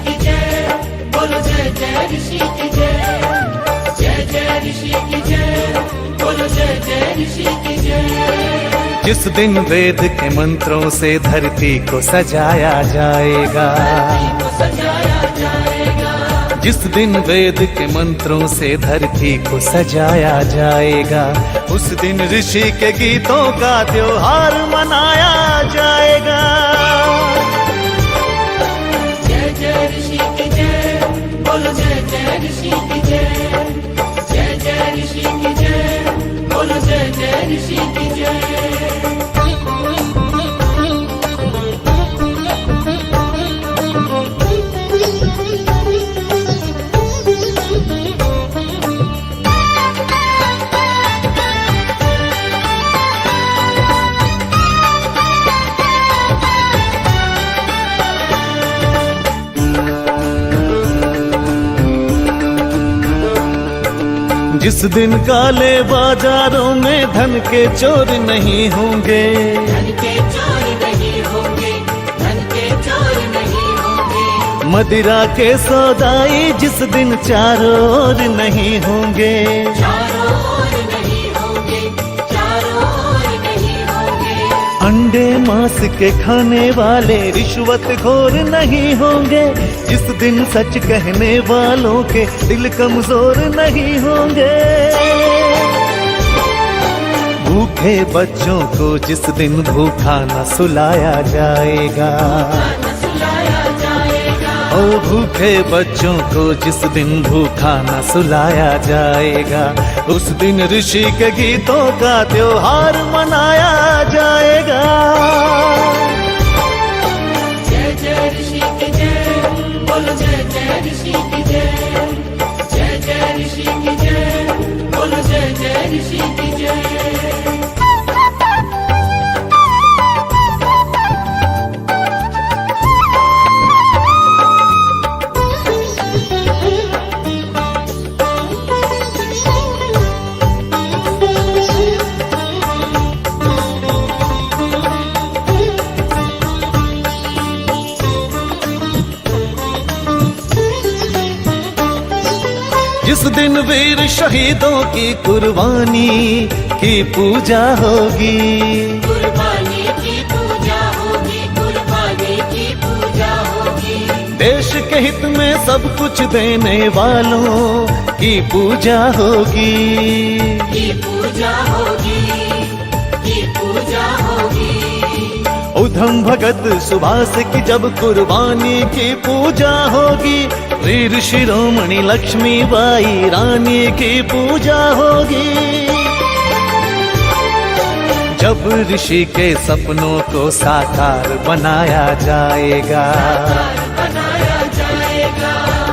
की जय, बोलो जय जय ऋषि की जय, जय जय ऋषि की जय, बोलो जय जय ऋषि की जय। जिस दिन वेद के मंत्रों से धरती को सजाया जाएगा, जिस दिन वेद के मंत्रों से धरती को सजाया जाएगा, उस दिन ऋषि के गीतों का त्योहार मनाया जाएगा। जय जय ऋषि की जय, बोलो जय जय ऋषि की जय, जय जय ऋषि की जय, बोलो जय जय ऋषि की जय। जिस दिन काले बाजारों में धन के चोर नहीं होंगे, धन के चोर नहीं होंगे, धन के चोर नहीं होंगे। मदिरा के सौदाई जिस दिन चारों ओर नहीं होंगे, चारों ओर नहीं होंगे, चारों ओर नहीं होंगे। अंडे मांस के खाने वाले रिश्वत खोर नहीं होंगे, जिस दिन सच कहने वालों के दिल कमजोर नहीं होंगे। भूखे बच्चों को जिस दिन भूखा न सुलाया जाएगा, ओ भूखे बच्चों को जिस दिन भूखा न सुलाया जाएगा, उस दिन ऋषि के गीतों का त्योहार मनाया जाएगा। जय जय ऋषि की जय, बोलो जय जय ऋषि की जय, जय जय ऋषि की जय, बोलो जय जय ऋषि की जय। जिस दिन वीर शहीदों की कुर्बानी की पूजा होगी, कुर्बानी की पूजा होगी, कुर्बानी की पूजा होगी। देश के हित में सब कुछ देने वालों की पूजा होगी, की पूजा होगी, की पूजा होगी। उधम भगत सुभाष की जब कुर्बानी की पूजा होगी, वीर शिरोमणि लक्ष्मीबाई रानी की पूजा होगी। जब ऋषि के सपनों को साकार बनाया जाएगा,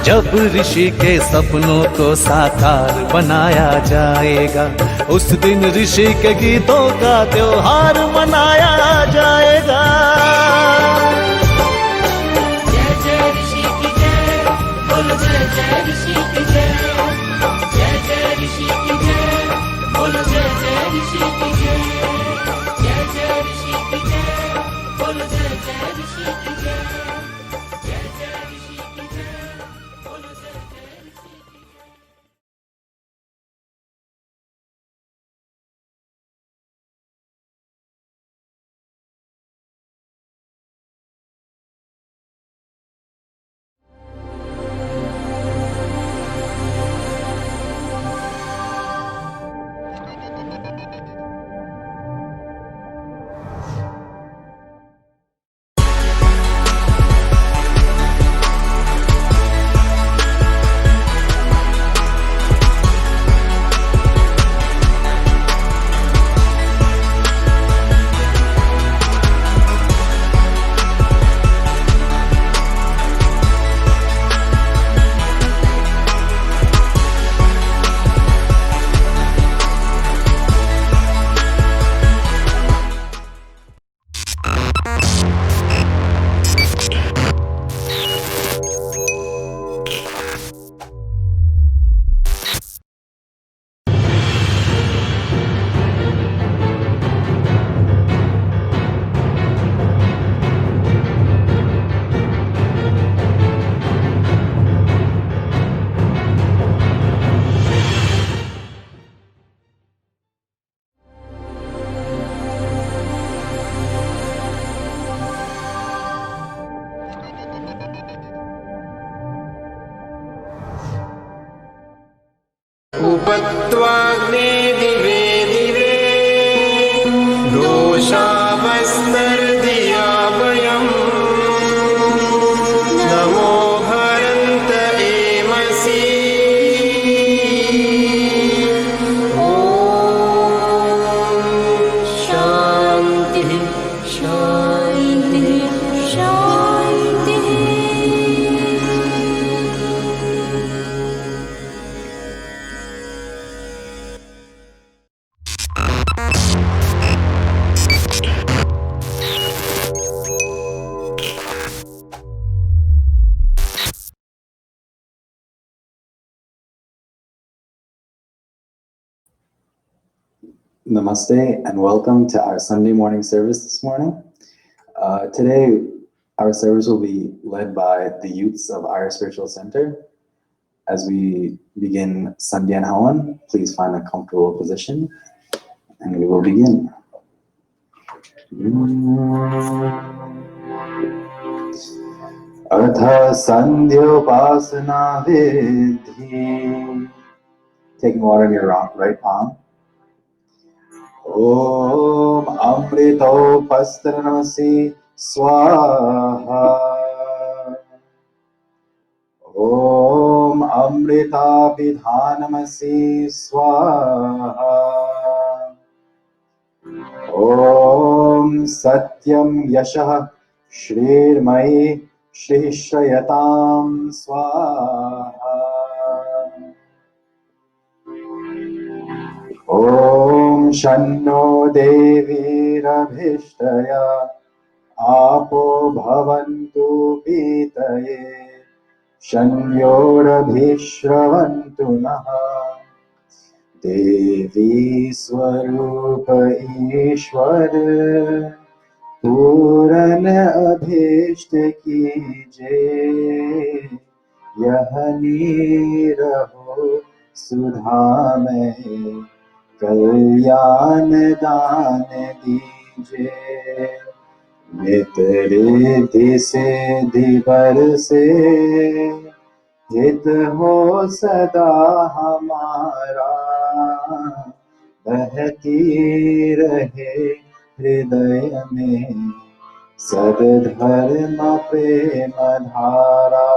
जब ऋषि के सपनों को साकार बनाया जाएगा, उस दिन ऋषि के गीतों का त्योहार मनाया जाएगा। जय जय ऋषि की जय, बोलो जय जय ऋषि की जय, जय जय ऋषि की जय, बोलो जय जय ऋषि की जय, जय जय ऋषि की जय, बोलो जय जय ऋषि की जय। त्वाग्ने दिवे दिवे दोषावस्तर्दिया वयम् नमो हरन्त एमसि शान्तिः शान्तिः शान्तिः। Namaste and welcome to our Sunday morning service this morning. Today, our service will be led by the youths of Arya Spiritual Center. As we begin Sandhyan Havan, please find a comfortable position and we will begin. Artha Sandhyopasana Vidhi. Taking water in your right palm. Om Amrito Pastranamasi Swaha. Om Amrita Vidhanamasi Swaha. Om Satyam Yashah Shrirmayi Shrishayatam Swaha. Om Shanno Devi Rabhishtaya Apo Bhavantu Pitaye Shanyorabhishravantu Naha Devi Swarupa Ishwar Puran Abhishta Kije Yahani Raho Sudhame कल्याण दान दीजिए नित रिद्धि सिद्धि बरसे हित हो सदा हमारा बहती रहे हृदय में सद्धर्म प्रेम धारा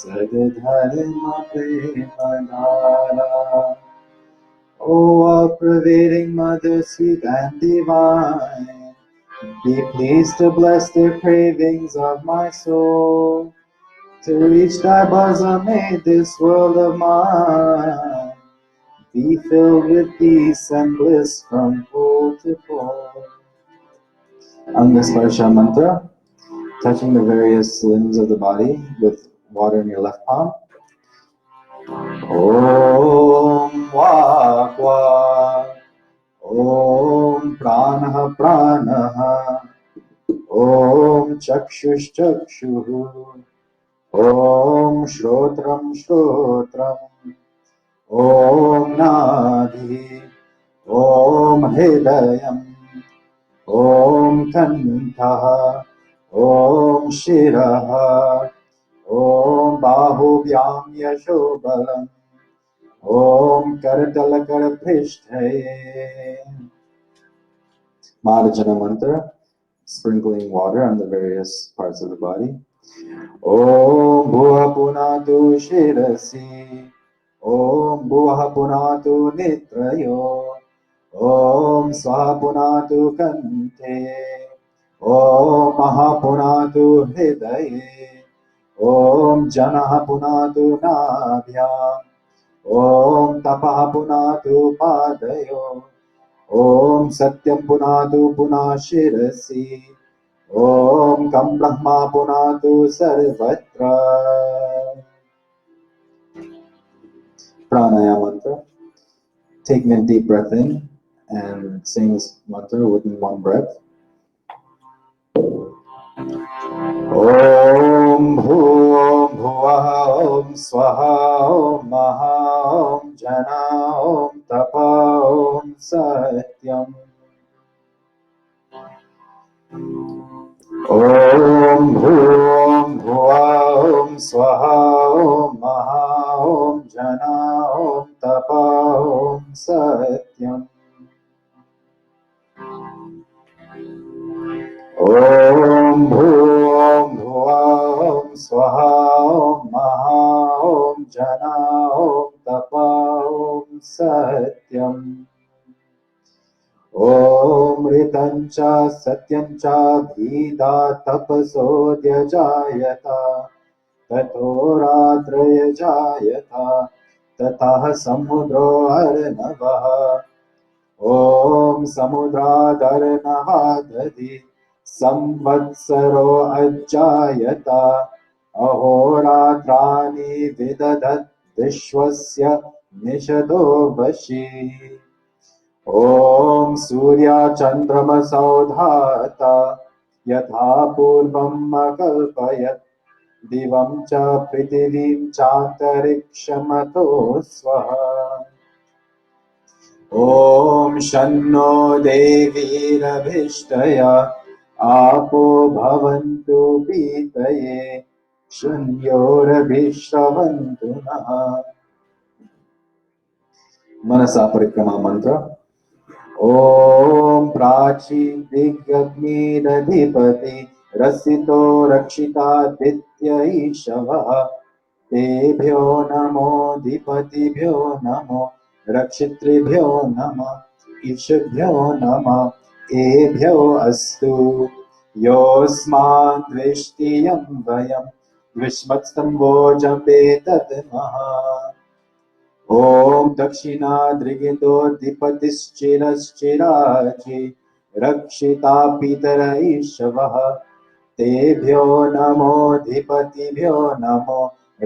सद्धर्म प्रेम धारा O all-pervading Mother, sweet and divine, be pleased to bless the cravings of my soul, to reach thy bosom, may this world of mine be filled with peace and bliss from pole to pole. Angasparsha mantra, touching the various limbs of the body with water in your left palm. Om Vak Vak. Om Pranah Pranah. Om Chakshush Chakshuh. Om Shrotram Shrotram. Om Nadi. Om Hridayam. Om Kantha. Om Shiraha. Om Bahubhyam Yashobalam. Om Karatalakara Prishthaye. Marjana mantra, sprinkling water on the various parts of the body. Om Bhuva Punatu Shirasi. Om Bhuva Punatu Nitrayo. Om Swaha Punatu Kante. Om Maha Punatu Hridaye. Om Janaha Punatu Nabhyam. Om Tapaha Punatu Padayo. Om Satyam Punatu Punashirasi. Om Kam Brahma Punatu Sarvatra. Pranayama mantra. Taking a deep breath in and saying this mantra within one breath. Om Bhu Bhuvaha Om Swaha Om Maha Om Jana Om Tapa Om Satyam. Om Bhuva Om Swaha Om Maha Om Jana Om Tapa स्वाहा ॐ महा ॐ जना ॐ तपा ॐ सत्यम् ॐ ऋतं च सत्यं च भीदा तपसोऽध्यजायत ततो रात्रयजायत ततः समुद्रो अर्णवः ॐ समुद्रादर्णवः दधि संवत्सरो अजायत अहोरात्राणि विदधत् विश्वस्य निषदो वशी ॐ सूर्यचन्द्रमसौ धाता यथा पूर्वम् अकल्पयत् दिवं च पृथिवीं चान्तरिक्षमतो स्वः ॐ शन्नो देवीरभिष्टया आपो भवन्तु पीतये शन्योरभिश्रवन्तु नः मनसा परिक्रमा मंत्र ॐ प्राचीन दिग्अग्निरधिपति रसितो रक्षितादित्य ईशवः तेभ्यो नमो धिपतिभ्यो नमो रक्षितृभ्यो नमः ईशभ्यो नमः एभ्यो अस्तु योऽस्मान् द्वेष्टियं वयं विस्मत्स्तम्भोजमेतद्मः ॐ दक्षिणाद्रिगिन्दोद्धिपतिश्चिरश्चिराचि रक्षिता पितर ईशवः तेभ्यो नमो धिपतिभ्यो नमो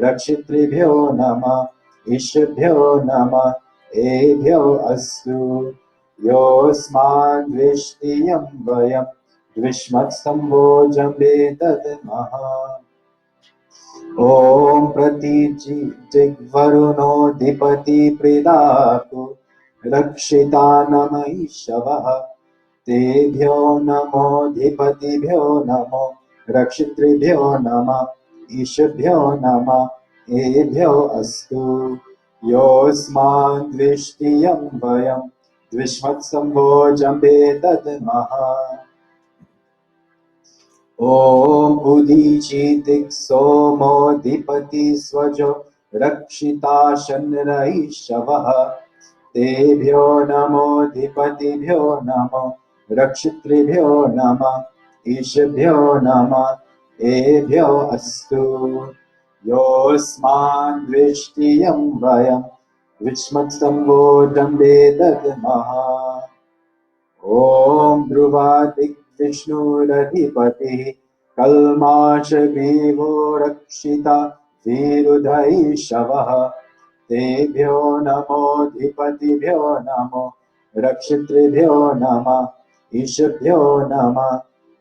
रक्षितृभ्यो नमः ईशभ्यो नमः एभ्यो अस्तु योऽस्मान् द्वेष्टियं वयं द्विष्मत्स्तम्भोजमेतद्मः ॐ प्रतीजिग्वरुणोऽधिपति प्रीदातु रक्षिता नम ईशवः तेभ्यो नमो धिपतिभ्यो नमो रक्षितृभ्यो नमः ईशभ्यो नमः एभ्यो अस्तु योऽस्मान् द्वेष्टियं वयं द्विष्मत्सम्भोजमेतद्मः ॐ उदीचितिक् सोमोऽधिपति स्वजो रक्षिता शनरैषवः तेभ्यो नमो धिपतिभ्यो नमो रक्षितृभ्यो नमः ईशभ्यो नमः एभ्यो अस्तु योऽस्मान् द्वेष्टियं वयं विस्मत्सम्भोजमेतद्मः ॐ ध्रुवादिग्विष्णुरधिपतिः कल्माषग्रीवो रक्षिता वीरुधैषवः तेभ्यो नमो धिपतिभ्यो नमो रक्षितृभ्यो नमः ईशभ्यो नमः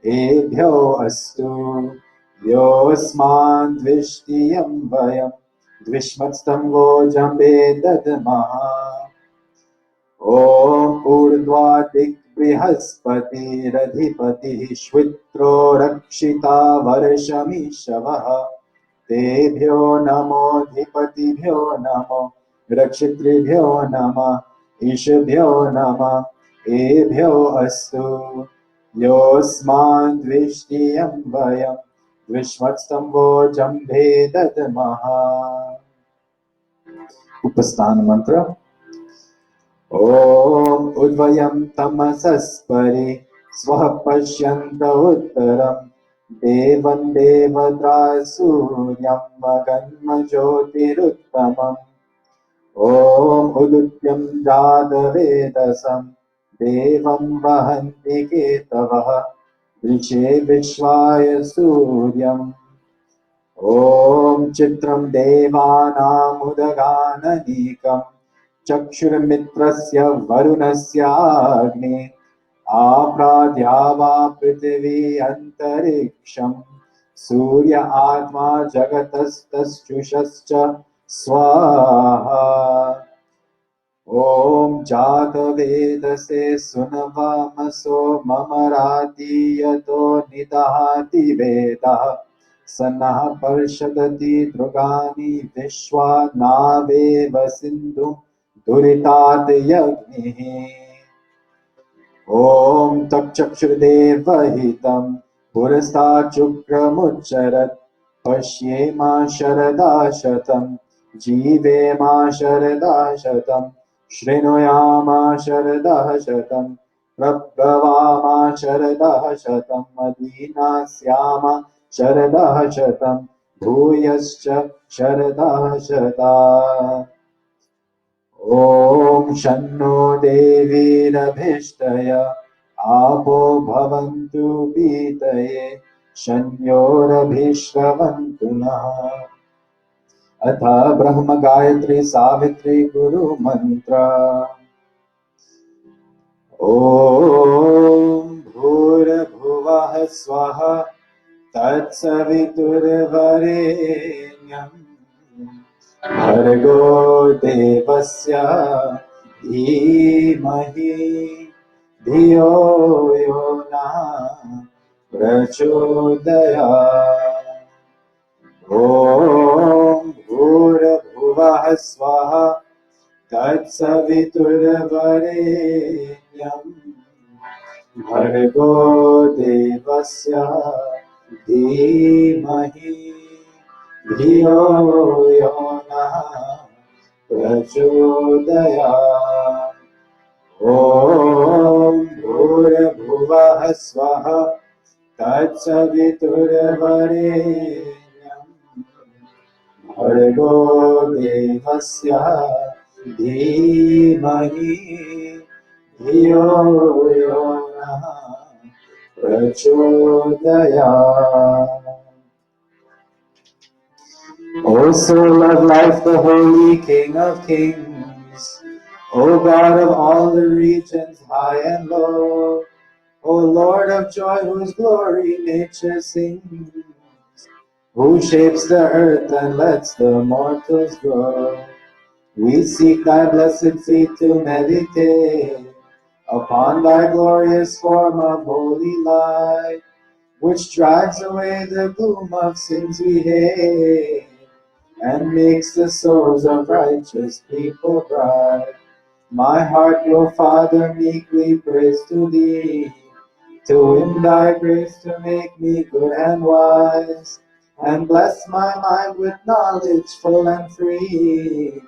एभ्यो अस्तु योऽस्मान् द्वेष्टियं वयं द्विष्मत्स्तम्भोजमेतद्मः ॐ ऊर्ध्वादिक् बृहस्पतिरधिपतिः श्वित्रो रक्षिता वर्षमीशवः तेभ्यो नमो धिपतिभ्यो नमो रक्षितृभ्यो नमः ईशभ्यो नमः एभ्यो अस्तु योऽस्मान् द्वेष्टियं वयं द्विष्मत्स्तम्भोजमेतद्मः उपस्थान मंत्र ॐ उद्वयं तमसस्परि स्वः पश्यन्त उत्तरं देवं देवता सूर्यं मगन्मज्योतिरुत्तमम् ॐ उदुत्यं जातवेदसं देवं वहन्ति केतवः दृशे विश्वाय सूर्यम् ॐ चित्रं देवानामुदगाननीकम् चक्षुर्मित्रस्य वरुणस्य अग्नि आप्राद्या पृथिवी अन्तरिक्षं सूर्य आत्मा जगतस्तश्चुषश्च स्वाहा ॐ जातवेदसे सुनवामसो मम रातीयतो निदहाति वेदः स नः पर्षदति दृगानि विश्वा नावेव सिन्धुं दुरितात् यज्ञिः ॐ तच्चक्षुर्देवहितं पुरस्तात् शुक्रमुच्चरत् पश्येमा शरदा शतं जीवेमा शरदा शतं शृणुयामा शरदा शतं प्रब्रवामा शरदा शतं मदीनास्यामा शरदा शतं भूयश्च शरदा शता ॐ शन्नो देवीरभिष्टय आपो भवन्तु पीतये शन्योरभिश्रवन्तु नः अथ ब्रह्म गायत्री सावित्री गुरु मंत्र ॐ भूर्भुवः स्वः तत्सवितुर्वरेण्यम् भर्गो देवस्य धीमहि धियो यो नः प्रचोदयात् ॐ भूर्भुवः स्वः तत्सवितुर्वरेण्यम् भर्गो देवस्य धीमहि धियो यो नः प्रचोदयात् ॐ भूर्भुवः स्वः तत्सवितुर्वरेण्यम् भर्गो देवस्य धीमहि धियो यो नः प्रचोदयात् O soul of life, the holy King of kings, O God of all the regions high and low, O Lord of joy, whose glory nature sings, who shapes the earth and lets the mortals grow. We seek thy blessed feet to meditate upon thy glorious form of holy light, which drives away the gloom of sins we hate and makes the souls of righteous people bright. My heart, your Father, meekly prays to thee, to win thy grace to make me good and wise, and bless my mind with knowledge full and free,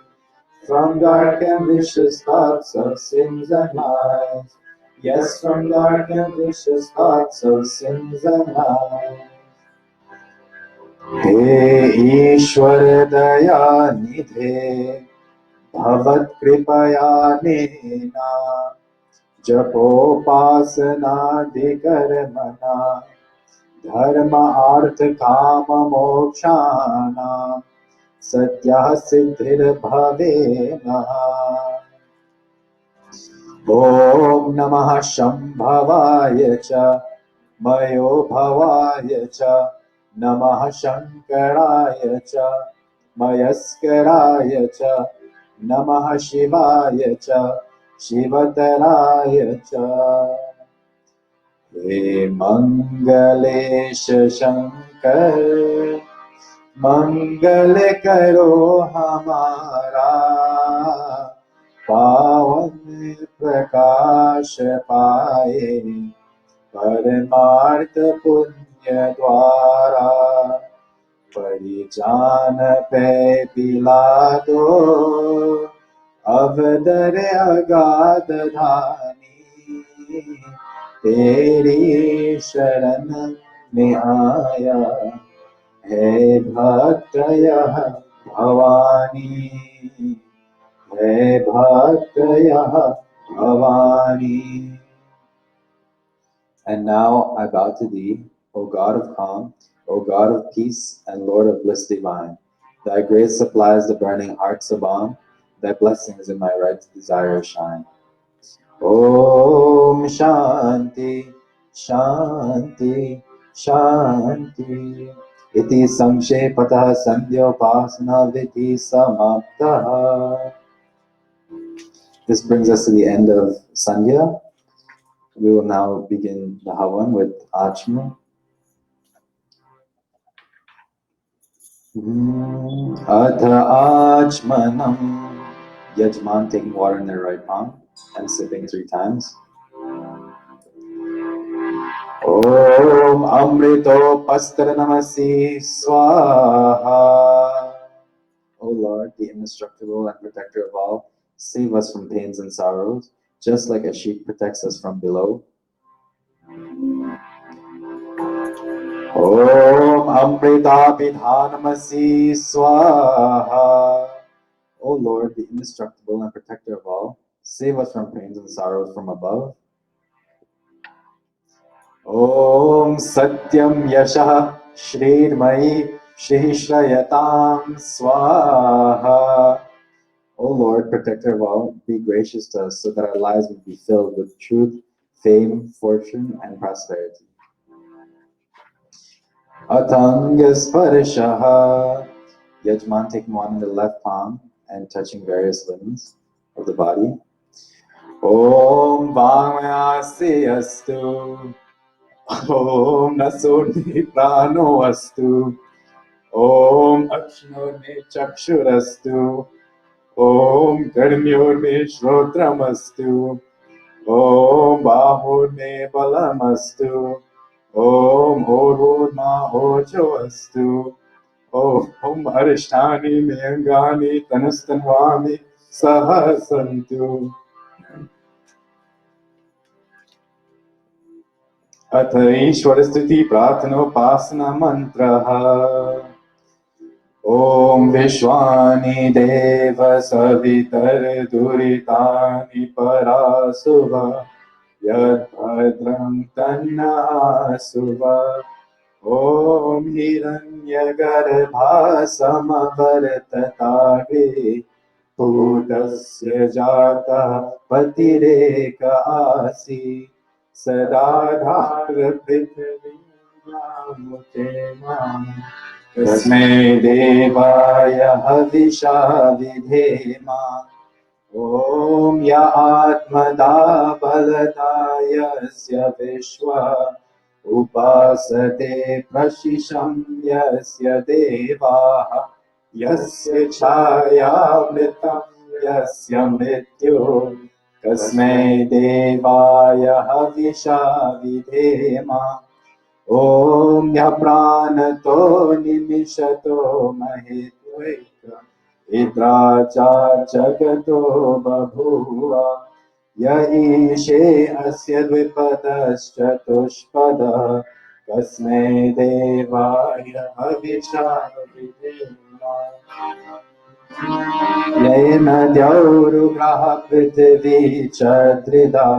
from dark and vicious thoughts of sins and lies. Yes, from dark and vicious thoughts of sins and lies. हे ईश्वर दया निधे भवत्कृपया नेना जपोपासनादिकर्मणा धर्म अर्थ काम मोक्षाणां सद्यः सिद्धिर्भवे नः ॐ नमः शम्भवाय च मयो भवाय च नमः शङ्कराय च मयस्कराय च नमः शिवाय च शिवतराय च हे मंगलेश शंकर मंगल करो हमारा पावन प्रकाश पाए परमार्थ पुण्य द्वारा परिजान पे पिला दो अवदर अगाध धानी तेरी शरण में आया है भक्त यह भवानी है भक्त यह Bhavani. And now I bow to thee, O God of calm, O God of peace, and Lord of bliss divine. Thy grace supplies the burning heart's a balm. Thy blessings in my right desire shine. Om Shanti, Shanti, Shanti. Iti samshepatah sandhyopasana viti samaptah. This brings us to the end of Sandhya. We will now begin the Havan with Achma. Atha Achmanam. Yajman taking water in their right palm and sipping 3 times. Om Amrito Pastranamasi Swaha. O Lord, the indestructible and protector of all, save us from pains and sorrows, just like a sheep protects us from below. Om Amrita Pidhanamasi Swaha. O Lord, the indestructible and protector of all, save us from pains and sorrows from above. Om Satyam Yashah Shrirmayi Shishrayatam Swaha. O Lord, protector of all, be gracious to us so that our lives will be filled with truth, fame, fortune, and prosperity. Atangasparshaha. Yajman taking one in the left palm and touching various limbs of the body. Om Vangmayasi Astu. Om Nasuni Prano Astu. Om Akshnurme Chakshurastu. Om Karmyorme Shrotamastu. Om Bahurme Balamastu. Om Horurma Hojoastu. Om Arishtani Meyangani Tanustanvami Sahasantu. अथ ईश्वरस्तुति प्रार्थनोपासना मन्त्रः ॐ विश्वानि देव सवितर्दुरितानि परासुव यद्भद्रं तन्नासुव ॐ हिरण्यगर्भासमवर्ततागे भूतस्य जातः पतिरेक आसीत् सदा तस्मै देवाय हविषा विधेम ॐ य आत्मदा बलदायस्य विश्व उपासते प्रशिशं यस्य देवाः यस्य छायामृतं यस्य मृत्युः तस्मै देवाय हविषा विधेम ॐ यः प्राणतो निमिषतो महेत्वैक इन्द्राचा जगतो बभूव य ईशे अस्य द्विपदश्चतुष्पदः तस्मै देवाय हविषा विधेम येन द्यौरुग्रः पृथिवी च त्रिधा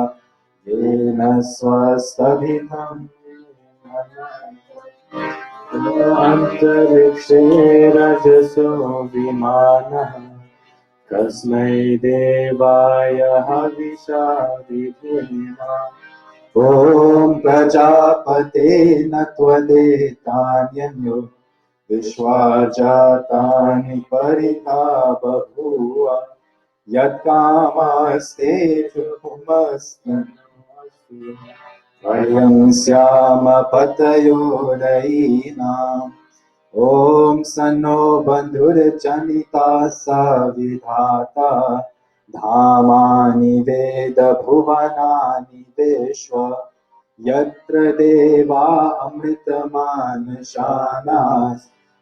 येन स्वस्तभितं अन्तरिक्षे रजसो विमानः कस्मै देवाय हविषा विधेम ॐ प्रजापते न त्वदेतान्यन्यो विश्वा जातानि परिता बभूव यत्कामास्ते जुहुमस्तनोऽस्तु वयं स्याम पतयो रयीनाम् ॐ सन्नो बन्धुर्जनिता सविधाता धामानि वेद भुवनानि विश्व यत्र देवा अमृतमानशानास्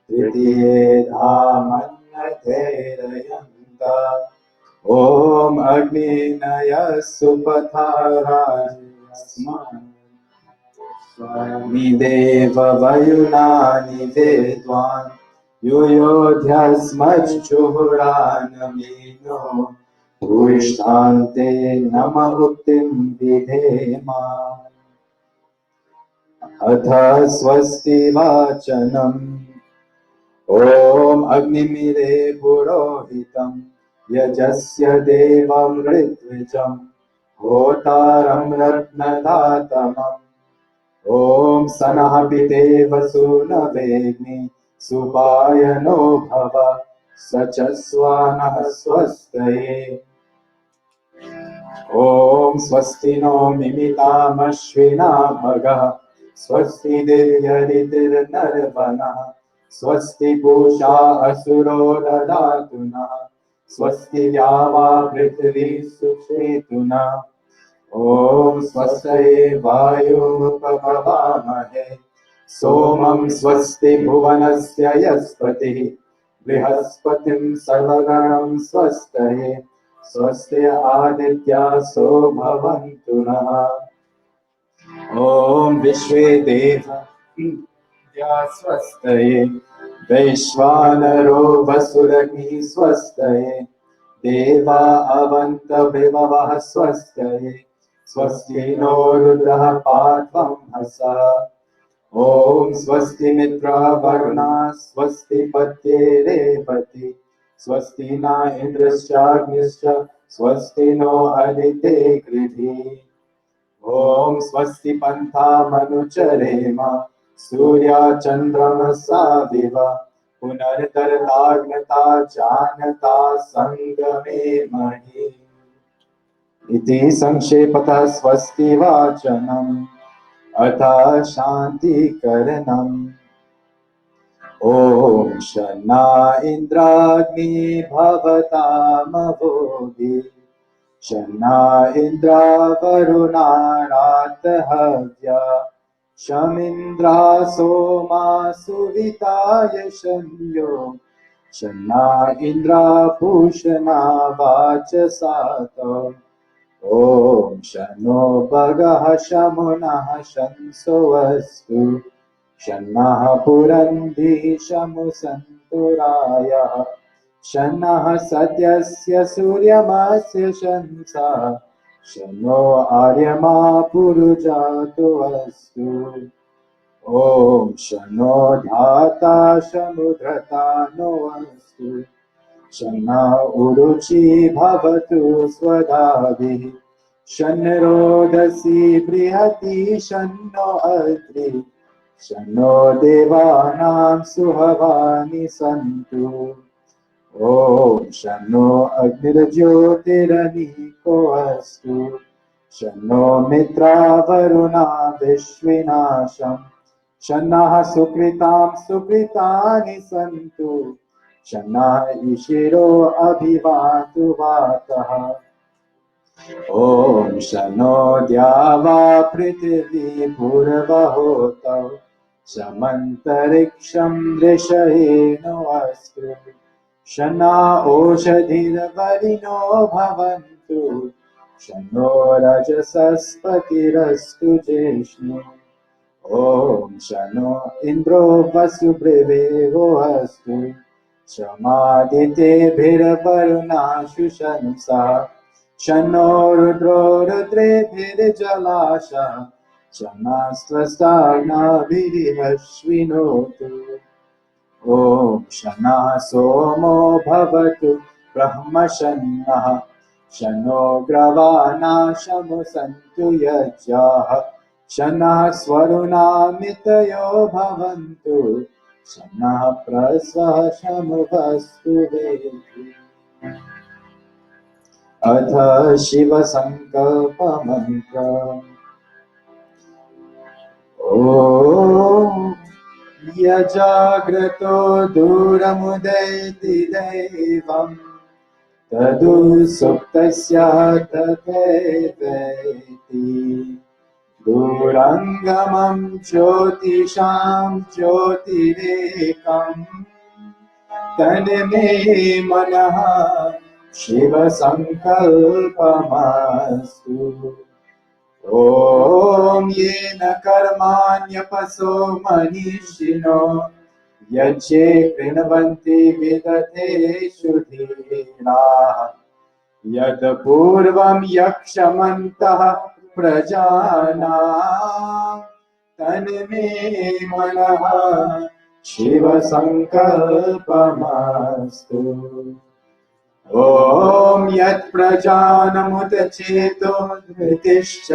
तृतीये धामन्यधैरयन्त ॐ अग्निनय सुपथारास्मान् स्वामि देव वयुनानि वेद्वान् युयोध्यस्मज्जुहुरानमीनो भूयिष्ठान्ते नम उक्तिं विधेम अथ स्वस्ति वाचनम् ॐ अग्निमिरे पुरोहितं यजस्य देवं ऋत्विजं होतारं रत्नदातमम् ॐ सनः पितेव सूनवेग्नि सुपायनो भव स च स्वानः स्वस्तये ॐ स्वस्ति नो मिमितामश्विना भगः स्वस्ति दिव्यरितिर्नरवनः स्वस्ति पूषा असुरो ददातु नः स्वस्ति द्यावा पृथिवी सुक्षेतु नः ॐ स्वस्ति वायुमुपभवामहे सोमं स्वस्ति भुवनस्य यस्पतिः बृहस्पतिं सर्वगणं स्वस्तये स्वस्ति आदित्यासो भवन्तु नः ॐ विश्वे देवा स्वस्तये वैश्वानरो वसुरग्निः स्वस्तये देवा अवन्तभिववः स्वस्तये स्वस्ति नो रुद्रः पात्वं हसः ॐ स्वस्ति मित्रः वरुणा स्वस्ति पत्ये रेवति स्वस्ति न इन्द्रश्चाग्निश्च स्वस्ति नो अदिते कृधिः ॐ स्वस्ति पन्थामनुचरेम सूर्याचन्द्रमसा विव पुनर्तरताग्नता जानता सङ्गमे महि इति संक्षेपतः स्वस्ति वाचनम् अथ शान्तिकरणम् ॐ शन्ना इन्द्राग्नि भवतामवोभि शन्ना इन्द्रावरुणारातहव्या शमिन्द्रा सोमा सुविताय शन्यो शन्ना इन्द्रा पूषणा वाचसातो ॐ शन्नो भगः शमुनः शंसो अस्तु शन्नः पुरन्धिः शमु सन्तुरायः शन्नः सत्यस्य सूर्यमस्य शंसा शन्नो आर्यमा पुरुजातो अस्तु ॐ शन्नो धाता समुद्रता नो अस्तु शन्नो उरुचि भवतु स्वधाभिः शन्नो रोदसी बृहति शन्नो अत्रि शन्नो देवानां सुहवानि सन्तु ॐ शन्नो अग्निर्ज्योतिरनीको अस्तु शन्नो मित्रावरुणा विश्विनाशम् शन्नः सुकृतां सुकृतानि सन्तु शन्नः ईशिरो अभिवातु वातः ॐ शन्नो द्यावा पृथिवी पूर्वहोतौ शमन्तरिक्षं दृशयेनो अस्तु शन्ना ओषधिर्वरिणो भवन्तु शन्नो रजसस्पतिरस्तु जिष्णु ॐ शन्नो इन्द्रो वसुभृदेवो अस्तु शमादितेभिर्वरुणाशु शंसा शन्नो रुद्रो रुद्रेभिर्जलाशः शन्नास्त्वस्ताग्नाभिरश्विनोतु ॐ शन्नः सोमो भवतु ब्रह्मशन्नः शन्नो ग्रवाणाशमु सन्तु यज्ञाः शन्नः स्वरुणामितयो भवन्तु शन्नः प्रसः शमुवस्तु वेति अथ शिवसङ्कल्पमन्त्रम् ॐ यजाग्रतो दूरमुदैति दैवम् तदु सुप्तस्य तथैवेति दूरङ्गमं ज्योतिषां ज्योतिरेकम् तन्मे मनः शिवसङ्कल्पमस्तु ॐ येन कर्माण्यपसो मनीषिणो यज्ञे कृण्वन्ति विदधेषु धीराः यत् पूर्वं यक्षमन्तः प्रजानां तन्मे मनः शिवसङ्कल्पमस्तु ॐ यत् प्रजानमुत चेतो धृतिश्च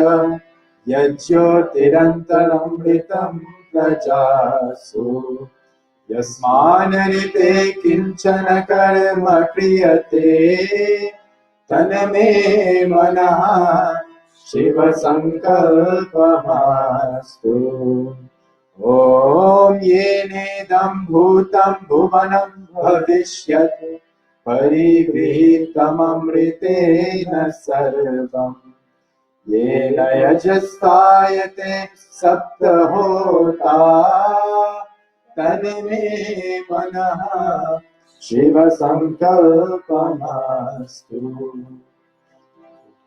यज्ज्योतिरन्तरमृतं प्रजासु यस्मान्निते किञ्चन कर्म क्रियते तन्मे मनः शिवसङ्कल्पमस्तु ॐ येनेदं भूतं भुवनं भविष्यत् परिगृहीतममृतेन सर्वम् येन यजस्तायते सप्तहोता तन्मे मनः शिव संकल्पमस्तु।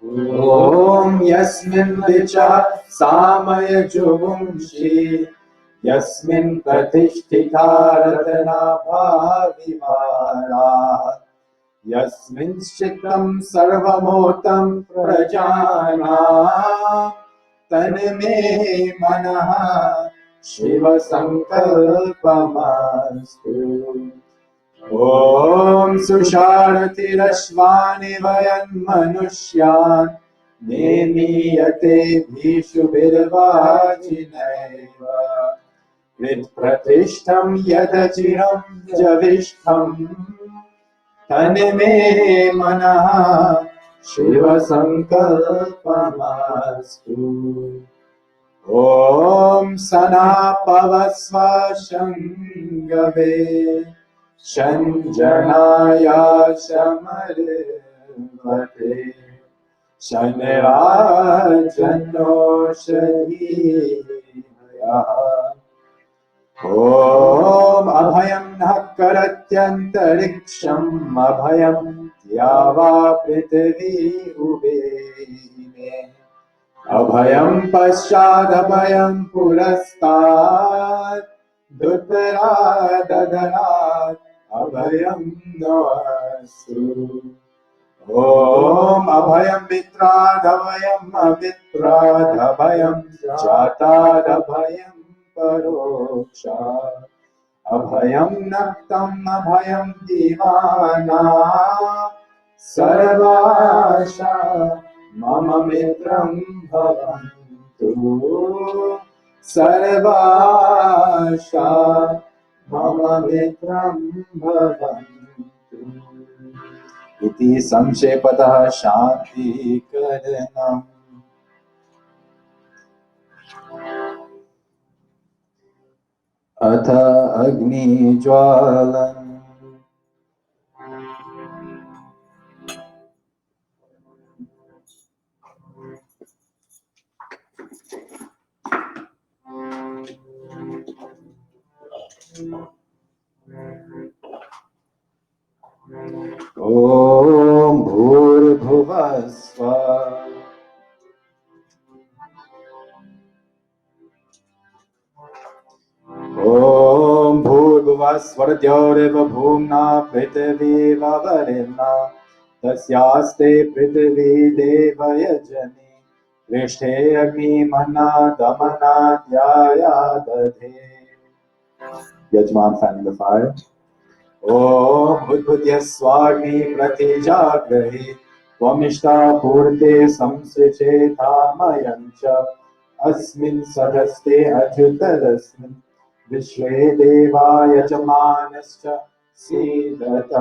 ॐ यस्मिन् ऋचः सामय जुगुंषि यस्मिन् प्रतिष्ठिता रत्नाभा विहाराः यस्मिंश्चित्तं सर्वमोतं प्रजानां तन्मे मनः शिव संकल्पमस्तु। ॐ सुषारतिरश्वानि वयन् मनुष्यान् नेमीयते भीषुभिर्वाजिनैव हृत्प्रतिष्ठं यदचिरं जविष्ठम् तन्मे मनः शिव संकल्पमस्तु। ॐ सनापवस्व शङ्गवे शञ्जनाया शमर्वते शनिराजन्नोषधीयः। ॐ अभयं नः करत्यन्तरिक्षम् अभयं द्यावा पृथिवी उभे अभयं पश्चादभयं पुरस्तात् धुतरादधरात् अभयं नोऽस्तु। ॐ अभयं मित्रादभयम् अमित्रादभयं जातादभयं परोक्षात् अभयं नक्तम् अभयं दीवाना सर्वाशा मम मित्रं भवन्तु सर्वाशा मम मित्रं भवन्तु। इति संक्षेपतः शान्तिकरणम्। अथ अग्निज्वालनम्। ॐ भूर्भुवः स्वः ॐ भूर्भुवः स्वरद्योरिव भूम्ना पृथिवी ववरिम्ना तस्यास्ते पृथिवी देवयजनि पृष्ठे अग्निमन्ना दमना ध्याया दधे। यजमान fanning the fire. ॐ उद्भुत्य स्वाग्नि प्रतिजाग्रहि त्वमिष्टा पूर्ते संसृजेतामयं च अस्मिन् सदस्ते अच्युतरस्मिन् विश्वे देवा यजमानश्च सीदत।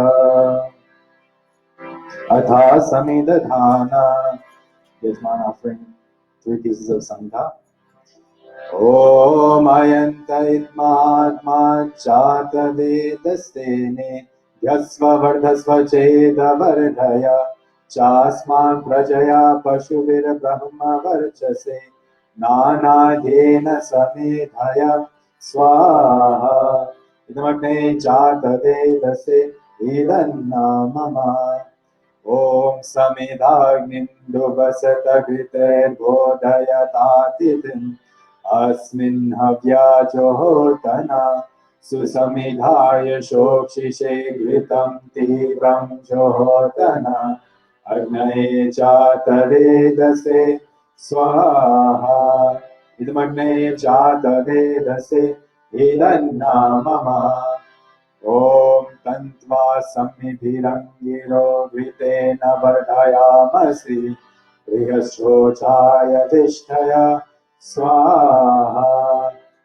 अथा समिदधाना यजमान offering 3 pieces of sangha. ॐ अयन्त इत्मात्मा चातवेदस्तेने ध्यस्व वर्धस्व चेदवर्धय चास्मान् प्रजया पशुभिर्ब्रह्म वर्चसे नानाध्येन समेधय स्वाहा। इदमग्ने चातवेदसे इदन्ना मम। ॐ समिधाग्निन्दुवसतघृतैर्बोधयतातिथिम् अस्मिन् हव्याजोहोतना सुसमिधाय शोक्षिषे घृतं तीव्रं जोहोतना अग्नये चातवेदसे स्वाहा। इदमग्नये चातवेदसे इदन्ना मम। ॐ तन्त्वा सम्मिभिरङ्गिरो घृतेन वर्धयामसि बृहस्रोचाय तिष्ठय स्वाहा।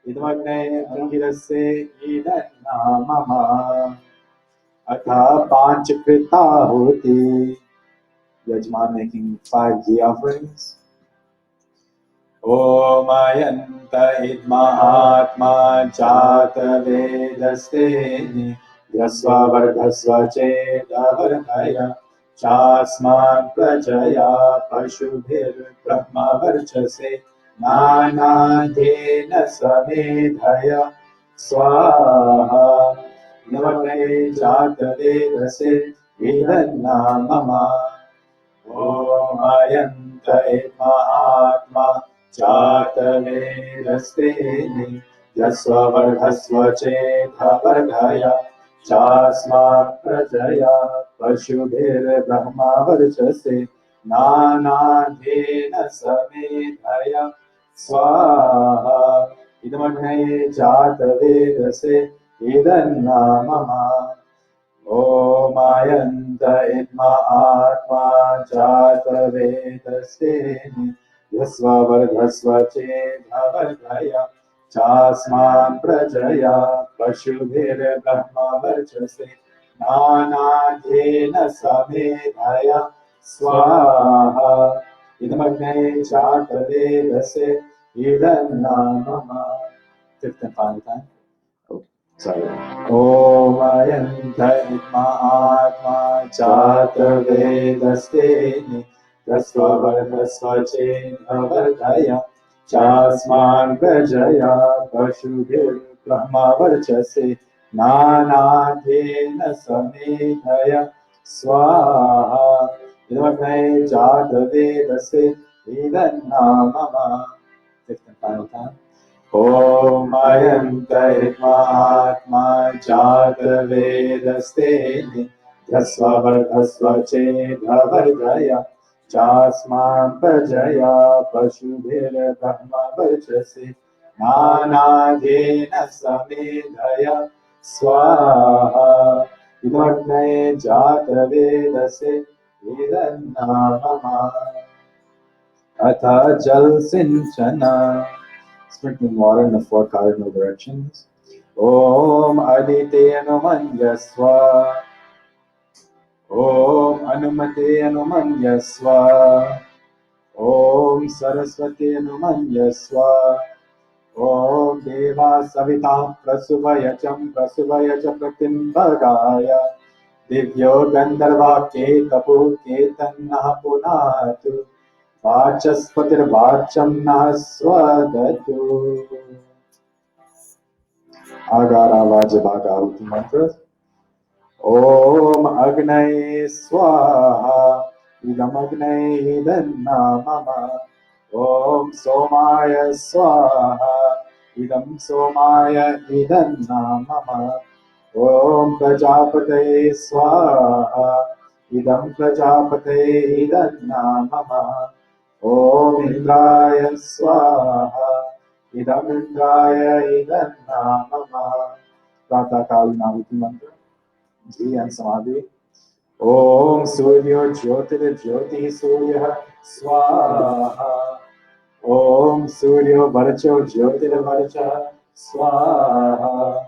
इदमग्ने अंगिरसे इदन्ना मम। अथ पांचकृताहुति। यजमान making 5 ghee offerings. ॐ अयन्त इद्महात्मा जातवेदस्तेनि ध्यस्व वर्धस्व चेदवर्धय चास्मात् प्रजया पशुभिर्ब्रह्मवर्चसे नानाध्येन समेधय स्वाहा नमते जातवेदसे इदन्नामम ॐ अयन्त महात्मा जातवेदस्तेनि यस्ववर्धस्व चेधवर्धय चास्मात् प्रजया पशुभिर्ब्रह्मवर्चसे नानाध्येन समेधय स्वाहा इदमग्ने जातवेदसे इदन्नामम ॐ अयन्त आत्मा जातवेदस्तेनि यस्ववर्धस्व चेधवर्धय चास्मात् प्रजया पशुभिर्ब्रह्मवर्चसे नानाध्येन समेधय स्वाहा इदमग्ने जातवेदसे इदन्नामम Fifth and final time. Sorry. Om Ayanta Mahatma Jata Vedasteni Tasvavartasva Chenavardaya Chasman Prajaya Pashubhir Brahmavarchase Nanadhena Samedhaya Swaha Idamagnaye Jata Vedase Idannamama. Fifth and final time. Om Ayanta Mahatma Jata Vedasteni Yasvavartasva Chedhavardaya Chasman Prajaya Pashubhir Brahmavarchase Nanadhena Samedhaya Swaha Idamagnaye Jata Vedase Idannamama Atha Jal Sinchana sprinkling water in the four cardinal directions. Om Adite Anumanyaswa. Om Anumate Anumanyaswa. Om Saraswati Anumanyaswa. Om Deva Savita Prasuvayacham Prasuvayacham Pratimbhagaya Divyo Gandharva Ketapu Ketanah Punatu Vachaspatirvacham Naswadatu. Agara Vajabhaga Uti mantras. Om Agnaye Swaha Idam Agnaye Idannamama. Om Somaya Swaha Idam Somaya Idannamama. Om Prajapate Swaha Idam Prajapate Idannamama. Om Indraya Swaha Idam Indraya Idannamama. Pratakaali Naviti mantra. Ji and Samadhi. Om Suryo Jyotir Jyoti Surya Swaha. Om Suryo Varcho Jyotir Varcha Swaha.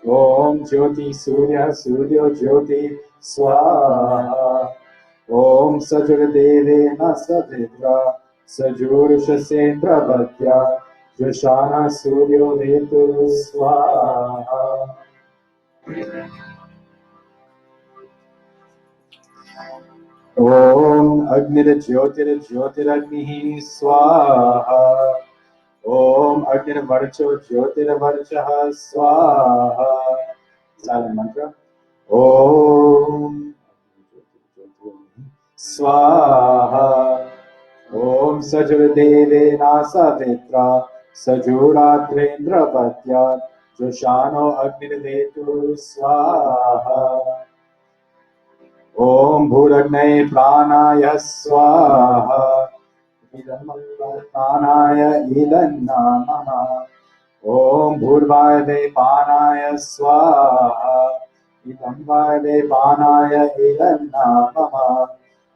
Om Jyoti Surya Suryo Jyoti Swaha. Om Sajurdevena Savidra Sajurushasendra Bhatya Joshana Suryo Vetu Swaha. Om Agnir Jyotir Jyotiragnihi Swaha. Om Agnir Varcho Jyotir Varchaha Swaha. Silent mantra. Om Swaha. Om Sajurdevena Savitra Sajuratrendra Bhatya Joshano Agnirvetu Swaha. Om Bhuragnay Pranaya Swaha. Idam Pranaya Idannamama. Om Bhurvayave Panaya Swaha. Idam Vayave Panaya Idannamama.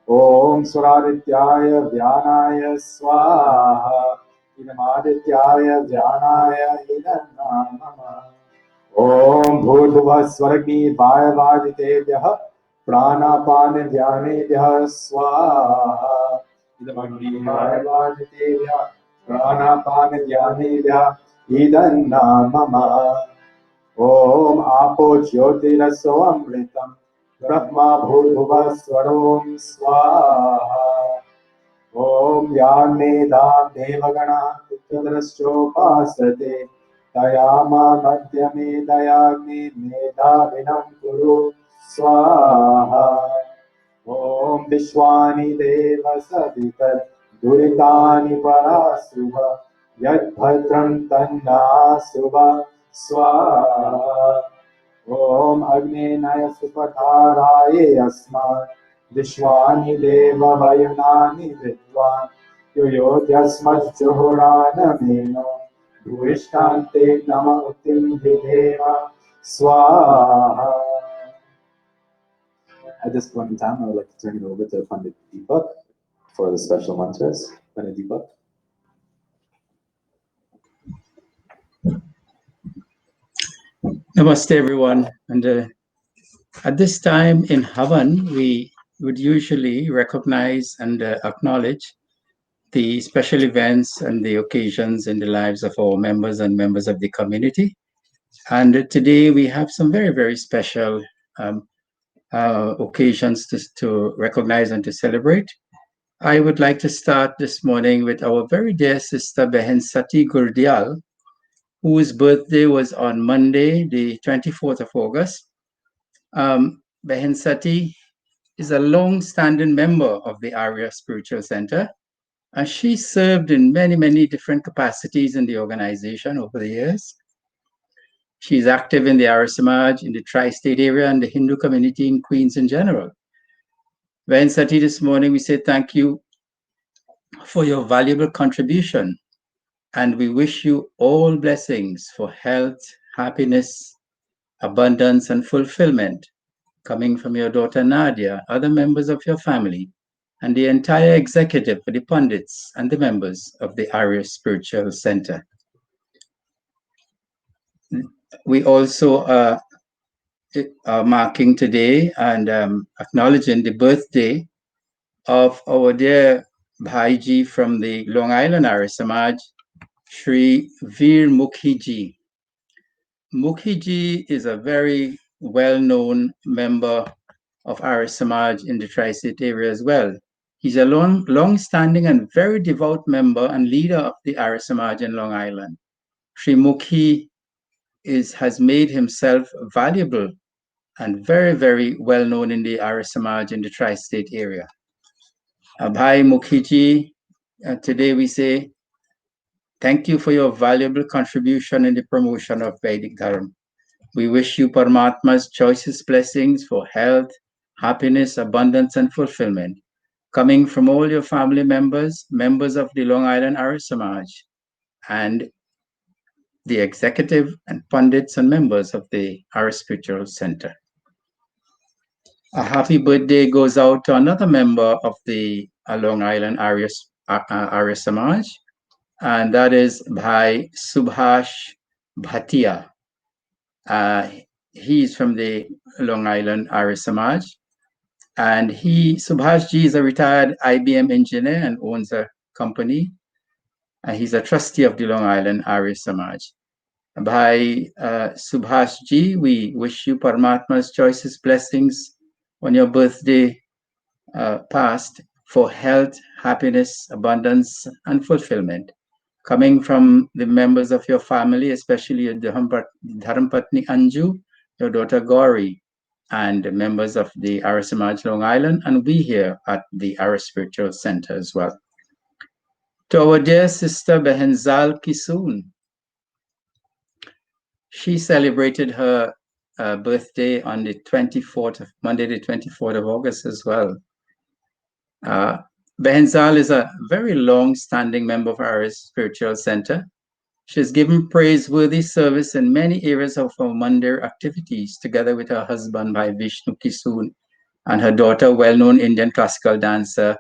Om Suradityaya Dhyanaya Swaha. Idam Adityaya Dhyanaya Idannamama. Om Bhurbhuva Swargi Vayavaditebhyah Pranapane Dhyanebhyah Swaha. Idam Agni Vayavaditebhyah Pranapane Dhyanebhyah Idannamama. Om Apo Jyotirasya Amritam Brahma भूर्भुवः स्वरों स्वाहा ॐ यान्मेधां देवगणा पितरश्चोपासते तया मा मध्यमेधयाग्नि मेधाविनं कुरु स्वाहा ॐ विश्वानि देव सवितर् दुरितानि परासुव यद्भद्रं तन्नासुव स्वाहा ॐ अग्नेनाय सुपधाराये अस्मान् विश्वानि देव वयुनानि विद्वान् युयोध्यस्मज्जुहोरानमेनो भूयिष्ठान्ते नम उतिं विधेम स्वाहा. At this point in time, I would like to turn it over to Pandit Deepak for the special mantras. Pandit Deepak. Namaste, everyone. And at this time in Havan, we would usually recognize and acknowledge the special events and the occasions in the lives of our members and members of the community. And today we have some very, very special occasions to recognize and to celebrate. I would like to start this morning with our very dear sister Behen Sati Gurdial, whose birthday was on Monday, the 24th of August. Behen Sati is a long-standing member of the Arya Spiritual Center, and she served in many, many different capacities in the organization over the years. She's active in the Arya Samaj, in the tri-state area, and the Hindu community in Queens in general. Behen Sati, this morning we say thank you for your valuable contribution, and we wish you all blessings for health, happiness, abundance, and fulfillment coming from your daughter Nadia, other members of your family, and the entire executive for the pundits and the members of the Arya Spiritual Center. We also are marking today and acknowledging the birthday of our dear Bhaiji from the Long Island Arya Samaj, Shri Veer Mukhi Ji. Mukhi Ji is a very well-known member of Arya Samaj in the tri-state area as well. He's a long-standing and very devout member and leader of the Arya Samaj in Long Island. Sri Mukhi has made himself valuable and very, very well known in the Arya Samaj in the tri-state area. Bhai Mukhi Ji, today we say thank you for your valuable contribution in the promotion of Vedic Dharma. We wish you Paramatma's choicest blessings for health, happiness, abundance, and fulfillment, coming from all your family members, members of the Long Island Arya Samaj, and the executive and pundits and members of the Arya Spiritual Center. A happy birthday goes out to another member of the Long Island Arya Samaj, and that is Bhai Subhash Bhatia. He's from the Long Island Arya Samaj, and Subhash Ji is a retired IBM engineer and owns a company. He's a trustee of the Long Island Arya Samaj. Bhai Subhash Ji, we wish you Paramatma's choicest blessings on your birthday past for health, happiness, abundance, and fulfillment, coming from the members of your family, especially your Dharmpatni Anju, your daughter Gauri, and members of the Arya Samaj Long Island, and we here at the Arya Spiritual Center as well. To our dear sister Behenzal Kisoon, she celebrated her birthday on the 24th of Monday, the 24th of August as well. Behenzal is a very long-standing member of our Spiritual Center. She has given praiseworthy service in many areas of her mandir activities, together with her husband, Bhai Vishnu Kisoon, and her daughter, well-known Indian classical dancer,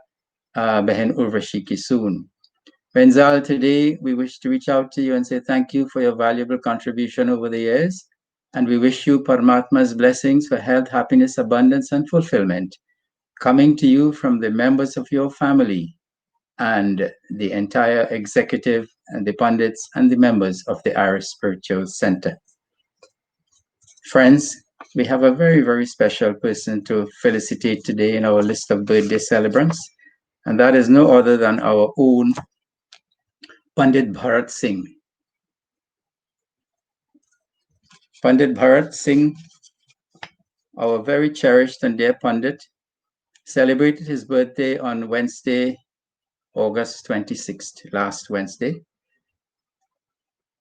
Behen Urvashi Kisoon. Behenzal, today we wish to reach out to you and say thank you for your valuable contribution over the years, and we wish you Paramatma's blessings for health, happiness, abundance, and fulfillment, coming to you from the members of your family and the entire executive and the pundits and the members of the Arya Spiritual Center. Friends, we have a very, very special person to felicitate today in our list of birthday celebrants, and that is no other than our own Pandit Bharat Singh. Pandit Bharat Singh, our very cherished and dear Pandit, celebrated his birthday on Wednesday, August 26th, last Wednesday.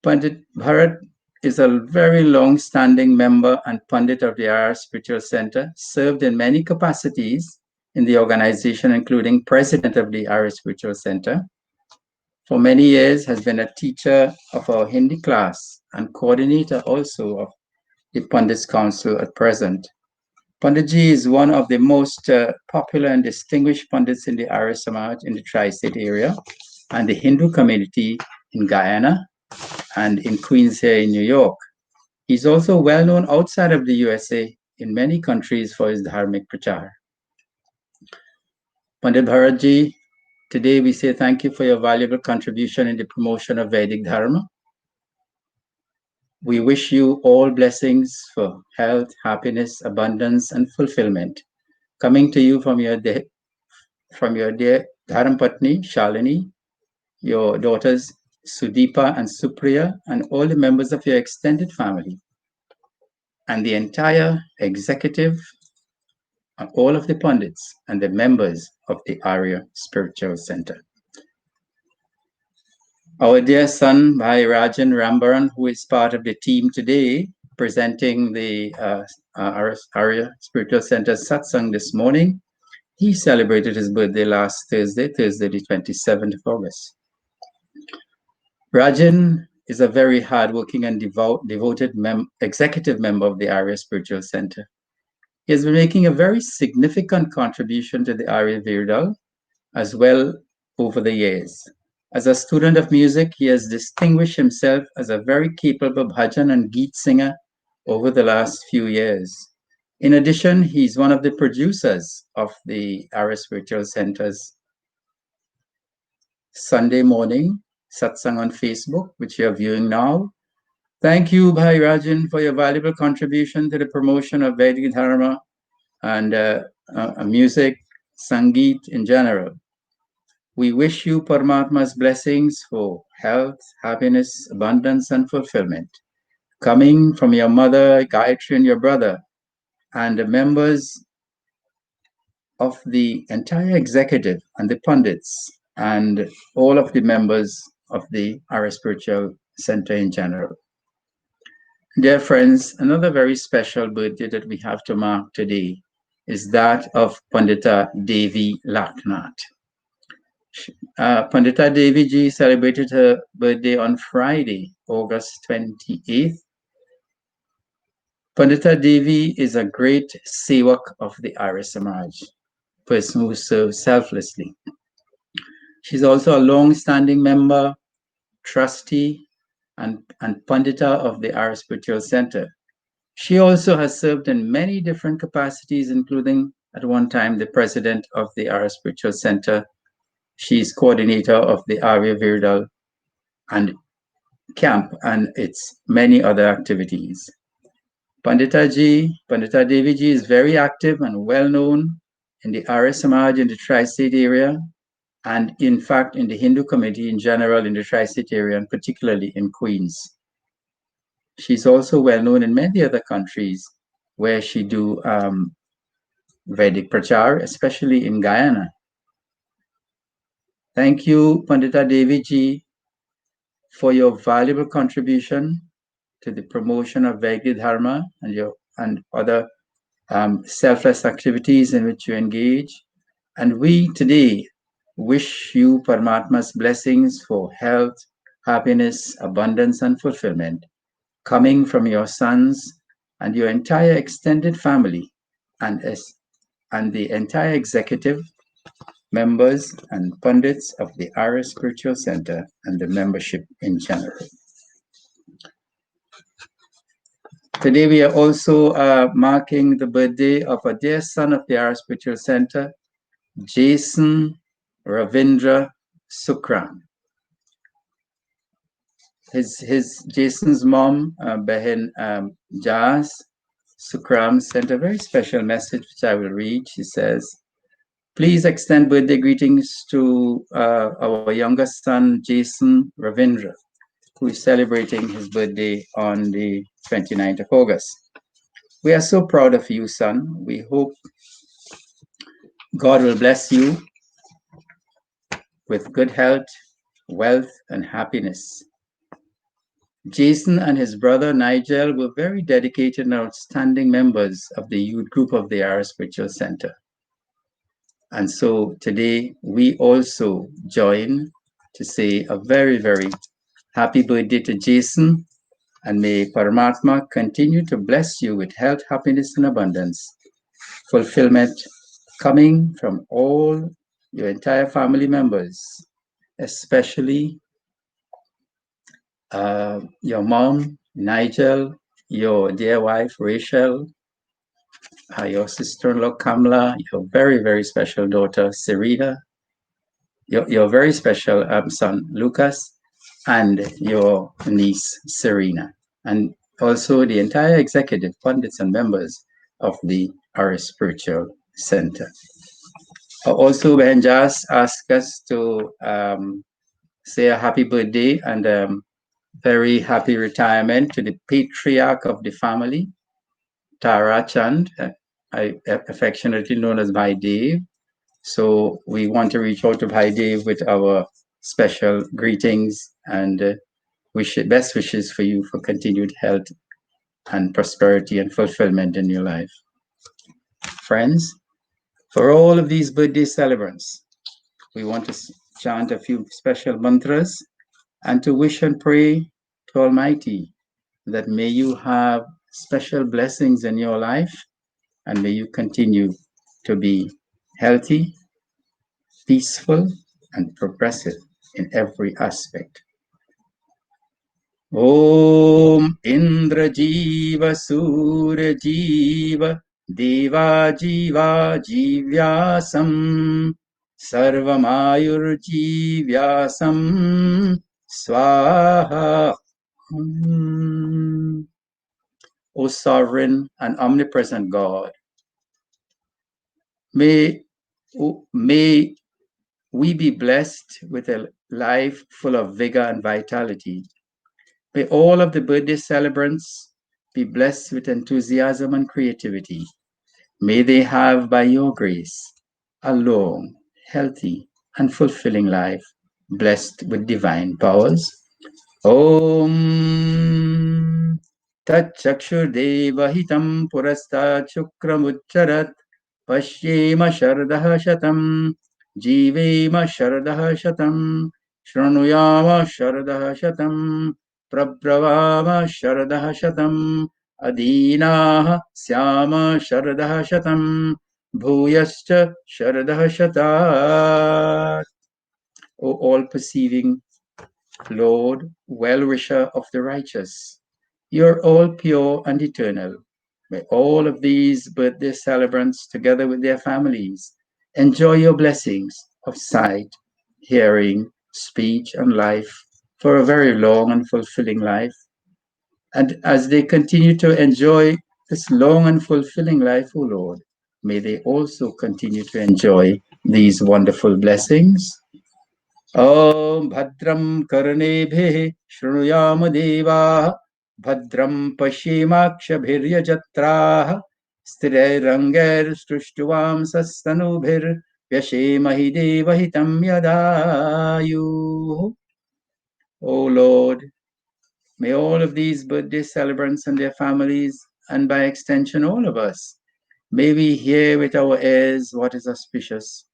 Pandit Bharat is a very long-standing member and Pandit of the Arya Spiritual Center, served in many capacities in the organization, including President of the Arya Spiritual Center. For many years, has been a teacher of our Hindi class and coordinator also of the Pandits Council at present. Panditji is one of the most popular and distinguished Pandits in the Arya Samaj in the tri-state area and the Hindu community in Guyana and in Queens here in New York. He's also well known outside of the USA in many countries for his dharmic prachar. Pandit Bharatji, today we say thank you for your valuable contribution in the promotion of Vedic Dharma. We wish you all blessings for health, happiness, abundance, and fulfillment coming to you from your dear Dharam-Patni, Shalini, your daughters Sudeepa and Supriya, and all the members of your extended family, and the entire executive, and all of the Pandits and the members of the Arya Spiritual Center. Our dear son, Bhai Rajan Rambaran, who is part of the team today, presenting the Arya Spiritual Center satsang this morning, he celebrated his birthday last Thursday, the 27th of August. Rajan is a very hardworking and devoted executive member of the Arya Spiritual Center. He has been making a very significant contribution to the Arya Virdal as well over the years. As a student of music, he has distinguished himself as a very capable bhajan and geet singer over the last few years. In addition, he's one of the producers of the Arya Spiritual Center's Sunday morning satsang on Facebook, which you are viewing now. Thank you, Bhai Rajan, for your valuable contribution to the promotion of Vedic Dharma and music, Sangeet in general. We wish you Paramatma's blessings for health, happiness, abundance, and fulfillment, coming from your mother, Gayatri, and your brother, and the members of the entire executive and the Pandits, and all of the members of the Arya Spiritual Center in general. Dear friends, another very special birthday that we have to mark today is that of Pandita Devi Laknath. Pandita Devi ji celebrated her birthday on Friday, August 28th. Pandita Devi is a great sevak of the Arya Samaj, person who serves selflessly. She's also a long-standing member, trustee, and Pandita of the Arya Spiritual Center. She also has served in many different capacities, including at one time the president of the Arya Spiritual Center. She's coordinator of the Arya Virdal and camp and its many other activities. Pandita Devi ji is very active and well known in the Arya Samaj in the tri-state area, and in fact in the Hindu community in general in the tri-state area, and particularly in Queens. She's also well known in many other countries where she do Vedic Prachar, especially in Guyana. Thank you, Pandita Devi ji, for your valuable contribution to the promotion of Vedic Dharma and other selfless activities in which you engage. And we today wish you Paramatma's blessings for health, happiness, abundance, and fulfillment, coming from your sons and your entire extended family and the entire executive, members and pundits of the Arya Spiritual Center and the membership in general. Today we are also marking the birthday of a dear son of the Arya Spiritual Center, Jason Ravindra Sukran. Jason's mom, Behin Jaz, Sukram sent a very special message, which I will read. She says, please extend birthday greetings to our youngest son, Jason Ravindra, who is celebrating his birthday on the 29th of August. We are so proud of you, son. We hope God will bless you with good health, wealth, and happiness. Jason and his brother Nigel were very dedicated and outstanding members of the youth group of the Arya Spiritual Center. And so today we also join to say a very, very happy birthday to Jason, and may Paramatma continue to bless you with health, happiness, and abundance, fulfillment coming from all your entire family members, especially your mom, Nigel, your dear wife, Rachel, your sister-in-law, Kamla, your very, very special daughter, Serena, your very special son, Lucas, and your niece, Serena, and also the entire executive, pundits, and members of the Arya Spiritual Center. Also, Benjas asked us to say a happy birthday and very happy retirement to the patriarch of the family, Tara Chand, affectionately known as Bhai Dev. So we want to reach out to Bhai Dev with our special greetings and best wishes for you for continued health and prosperity and fulfillment in your life. Friends, for all of these birthday celebrants, we want to chant a few special mantras and to wish and pray to Almighty that may you have special blessings in your life and may you continue to be healthy, peaceful, and progressive in every aspect. Om Indra Jiva Surya Jiva Deva Jiva Jivyasam Sarvamayur Jivyasam Swaha. O sovereign and omnipresent God, may we be blessed with a life full of vigor and vitality. May all of the birthday celebrants be blessed with enthusiasm and creativity. May they have, by your grace, a long, healthy, and fulfilling life, blessed with divine powers. Om Tatchakshurdevahitam Purastat Shukramucharat Pashyema Shardah Shatam Jivema Shardah Shatam Shranuyama Shardah Shatam Prabhavama Shardah Shatam Adinaha Syama Shardah Shatam Bhuyascha Shardah Shatat. O all-perceiving Lord, well-wisher of the righteous, you're all pure and eternal. May all of these birthday celebrants, together with their families, enjoy your blessings of sight, hearing, speech, and life for a very long and fulfilling life. And as they continue to enjoy this long and fulfilling life, O Lord, may they also continue to enjoy these wonderful blessings. ॐ भद्रं कर्णेभिः शृणुयाम देवाः भद्रं पश्येमाक्षभिर्यजत्राः स्थिरैरङ्गैस्तुष्टुवांसस्तनूभिर्व्यशेमहि देवहितं यदायुः. O Lord, may all of these birthday celebrants and their families, and by extension all of us, may we hear with our ears what is auspicious.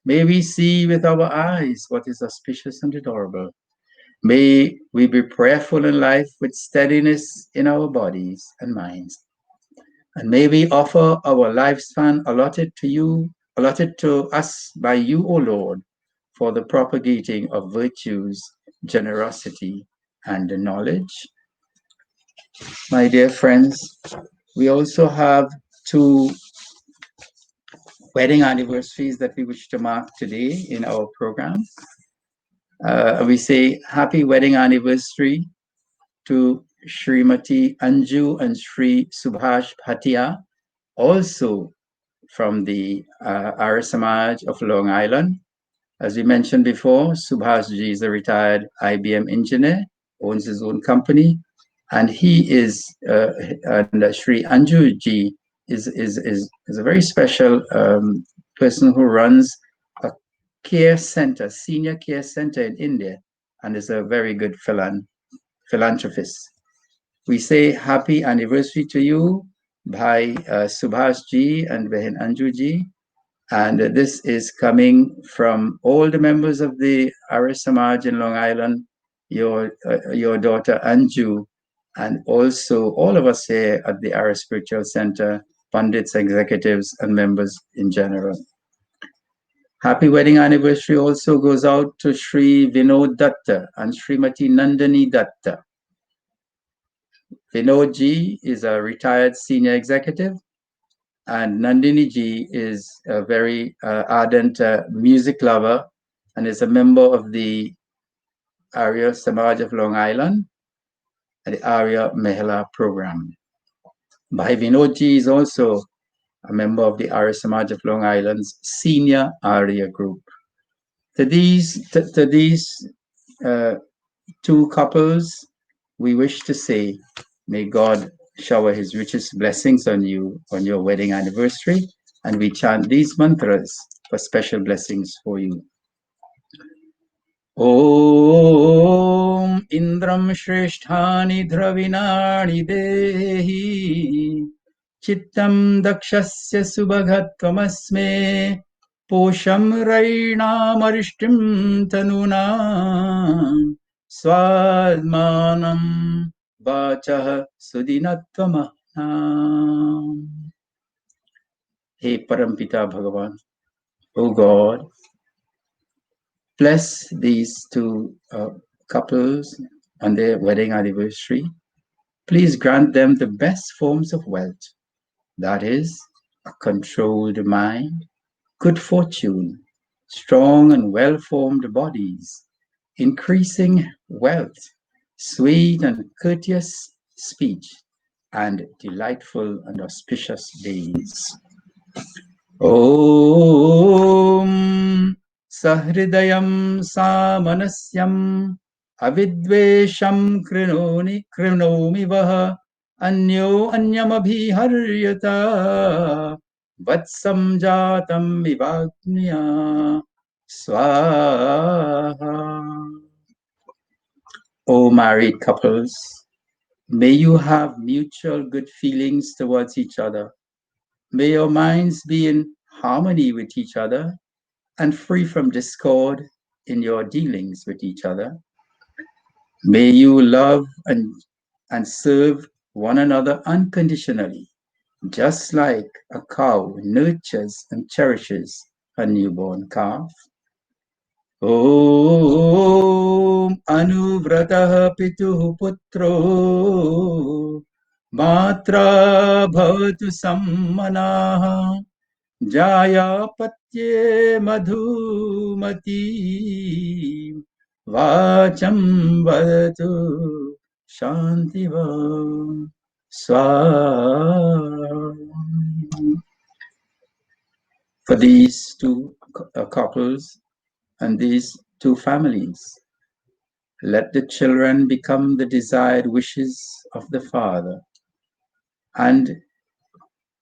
May we see with our eyes what is auspicious and adorable. May we be prayerful in life with steadiness in our bodies and minds. And may we offer our lifespan allotted to us by you, O Lord, for the propagating of virtues, generosity, and knowledge. My dear friends, we also have 2 wedding anniversaries that we wish to mark today in our program. We say happy wedding anniversary to Srimati Anju and Sri Subhash Bhatia, also from the Arya Samaj of Long Island. As we mentioned before, Subhash Ji is a retired IBM engineer, owns his own company, and he is, and Sri Anju Ji is a very special person who runs a care center, senior care center in India, and is a very good philanthropist. We say happy anniversary to you, Bhai Subhash Ji and Behin Anju Ji. And this is coming from all the members of the Arya Samaj in Long Island, your daughter Anju, and also all of us here at the Arya Spiritual Center, pundits, executives, and members in general. Happy wedding anniversary also goes out to Sri Vinod Datta and Srimati Nandini Datta. Vinod ji is a retired senior executive, and Nandini ji is a very ardent music lover and is a member of the Arya Samaj of Long Island and the Arya Mehla program. Bhai Vinod ji is also a member of the Arya Samaj of Long Island's senior Arya group. To these two couples, we wish to say, may God shower his richest blessings on you on your wedding anniversary, and we chant these mantras for special blessings for you. Om Indram Shreshthani Dravinaani Dehi Chittam Dakshasya Subhagatvamasme Posham Rainamarishtim Tanuna Swadmanam Vachah Sudinattvamah. Hey Parampita Bhagavan, O God, bless these two couples on their wedding anniversary. Please grant them the best forms of wealth, that is, a controlled mind, good fortune, strong and well-formed bodies, increasing wealth, sweet and courteous speech, and delightful and auspicious days. Om Sahridayam Samanasyam Avidvesham Krinomi Vaha Anyo Anyamabhiharyata Vatsam Jatam Vivagnya Swaha. O married couples, may you have mutual good feelings towards each other. May your minds be in harmony with each other and free from discord in your dealings with each other. May you love and serve one another unconditionally, just like a cow nurtures and cherishes a newborn calf. Om Anuvratah Pituh Putro Matra Bhavatu Sammanaha Jayapatye Madhumati Vacham Vadatu Shantiva Swa. For these two couples and these two families, let the children become the desired wishes of the father, and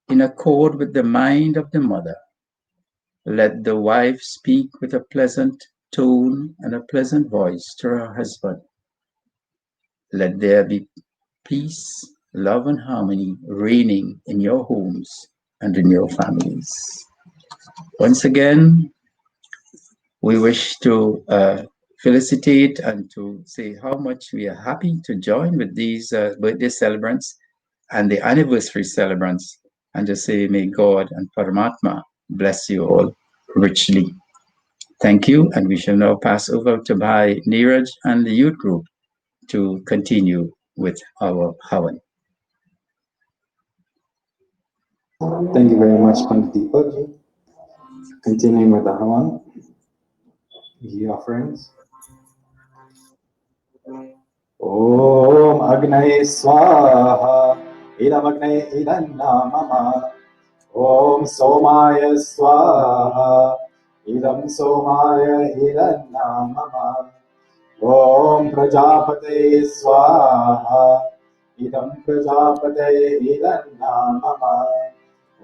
in accord with the mind of the mother, let the wife speak with a pleasant tone and a pleasant voice to her husband. Let there be peace, love, and harmony reigning in your homes and in your families. Once again, we wish to felicitate and to say how much we are happy to join with these birthday celebrants and the anniversary celebrants, and to say may God and Paramatma bless you all richly. Thank you, and we shall now pass over to Bhai Neeraj and the youth group to continue with our Havan. Thank you very much, Pandit Deepak. Continuing with the Havan, ghee offerings. Om Agnay Swaha Idamagnay Idanna Mama Om Somaya Swaha Idam Somaya Idanna Mama Om Prajapate Swaha Idam Prajapate Idanna Mama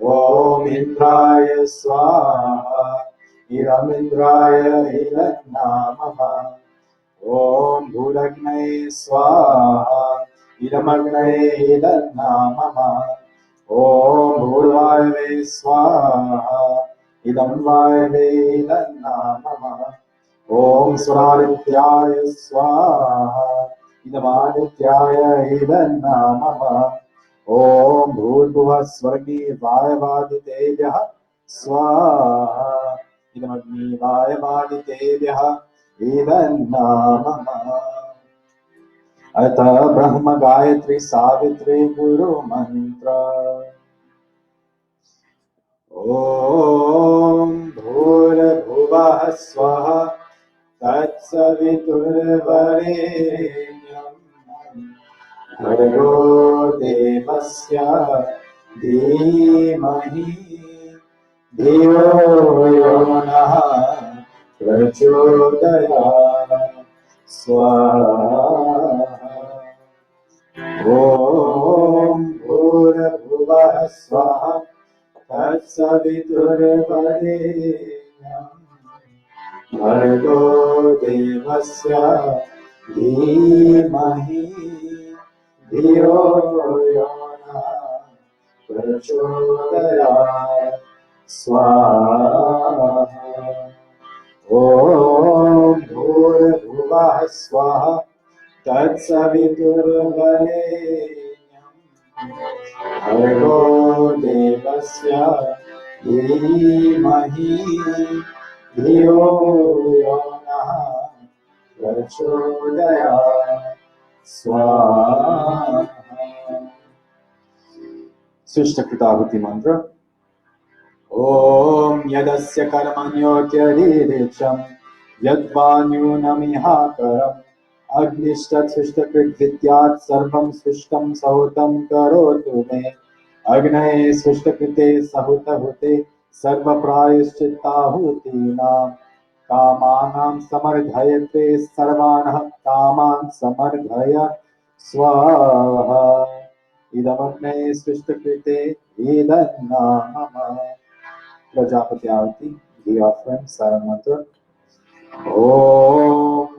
Om Indraya Swaha Idam Indraya Idanna Mama Om Bhudagnay Swaha Idamagnay Idanna Mama Om Bhurvayave Swaha Idam Vayave Idanna Mama Om Suradityaya Swaha Idamadityaya Idanna Mama Om Bhurbhuva Swargi Vayavaditevyaha Swaha Idamagni Vayavaditevyaha Idanna Mama Atha Brahma Gayatri Savitri Guru Mantra Om Bhur Bhuvah Swaha Tatsaviturvarenyam Bhargo Devasya Dhimahi Dhiyo Yonaha Prachodaya Swaha Om Bhurabhuvah Swaha Tatsaviturvarenyam Bhargo Devasya Dhimahi Dhiyo Yona Prachodaya Swaha Om Bhurabhuvah Swaha Tatsaviturvarenyam Bhargo Devasya Dhimahi Dhiyo Yona Prachodaya Swaha. Srishta Kritahuti Mantra. Om Yadasya Karmanyotyadirecham Yadvanyunamihakaram Agnishtat Srishtakrit Vidyat Sarvam Srishtam Sahutam Karotu Me Agnaye Srishtakrite Sahutahute Sarva Prayaschittahutinam Kamanam Samardhayate Sarvanah Kaman Samardhaya Swaha Idamagne Srishtakrite Idannama Prajapati Arati, the offering, Saran Mantra. Om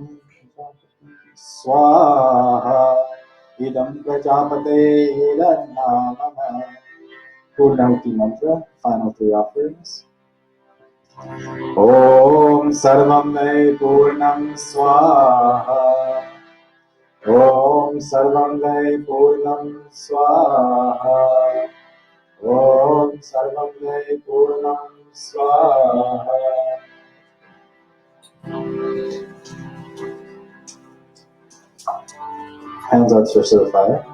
Swaha Idam Prajapate Idannama Purnahuti Mantra, final three offerings. Om Sarvam Ve Purnam Swaha Om Sarvam Ve Purnam Swaha Om Sarvam Ve Purnam Swaha. Hands outstretched to the fire.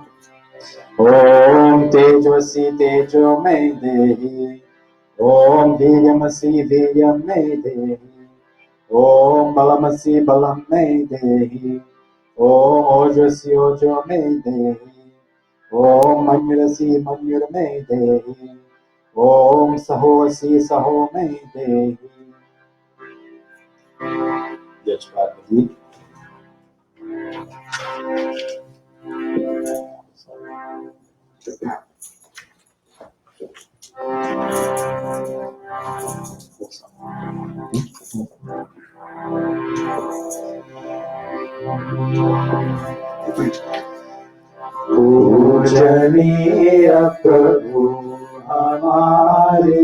Om Tejvasi Tejo Me Dehi Om Vidyamasi Vidyam Me Dehi Om Balamasi Balam Me Dehi Om Ojasi Ojo Me Dehi Om Manyurasi Manyur Me Dehi Om Sahovasi Saho Me Dehi. Yajpati. पूजनीय प्रभु हमारे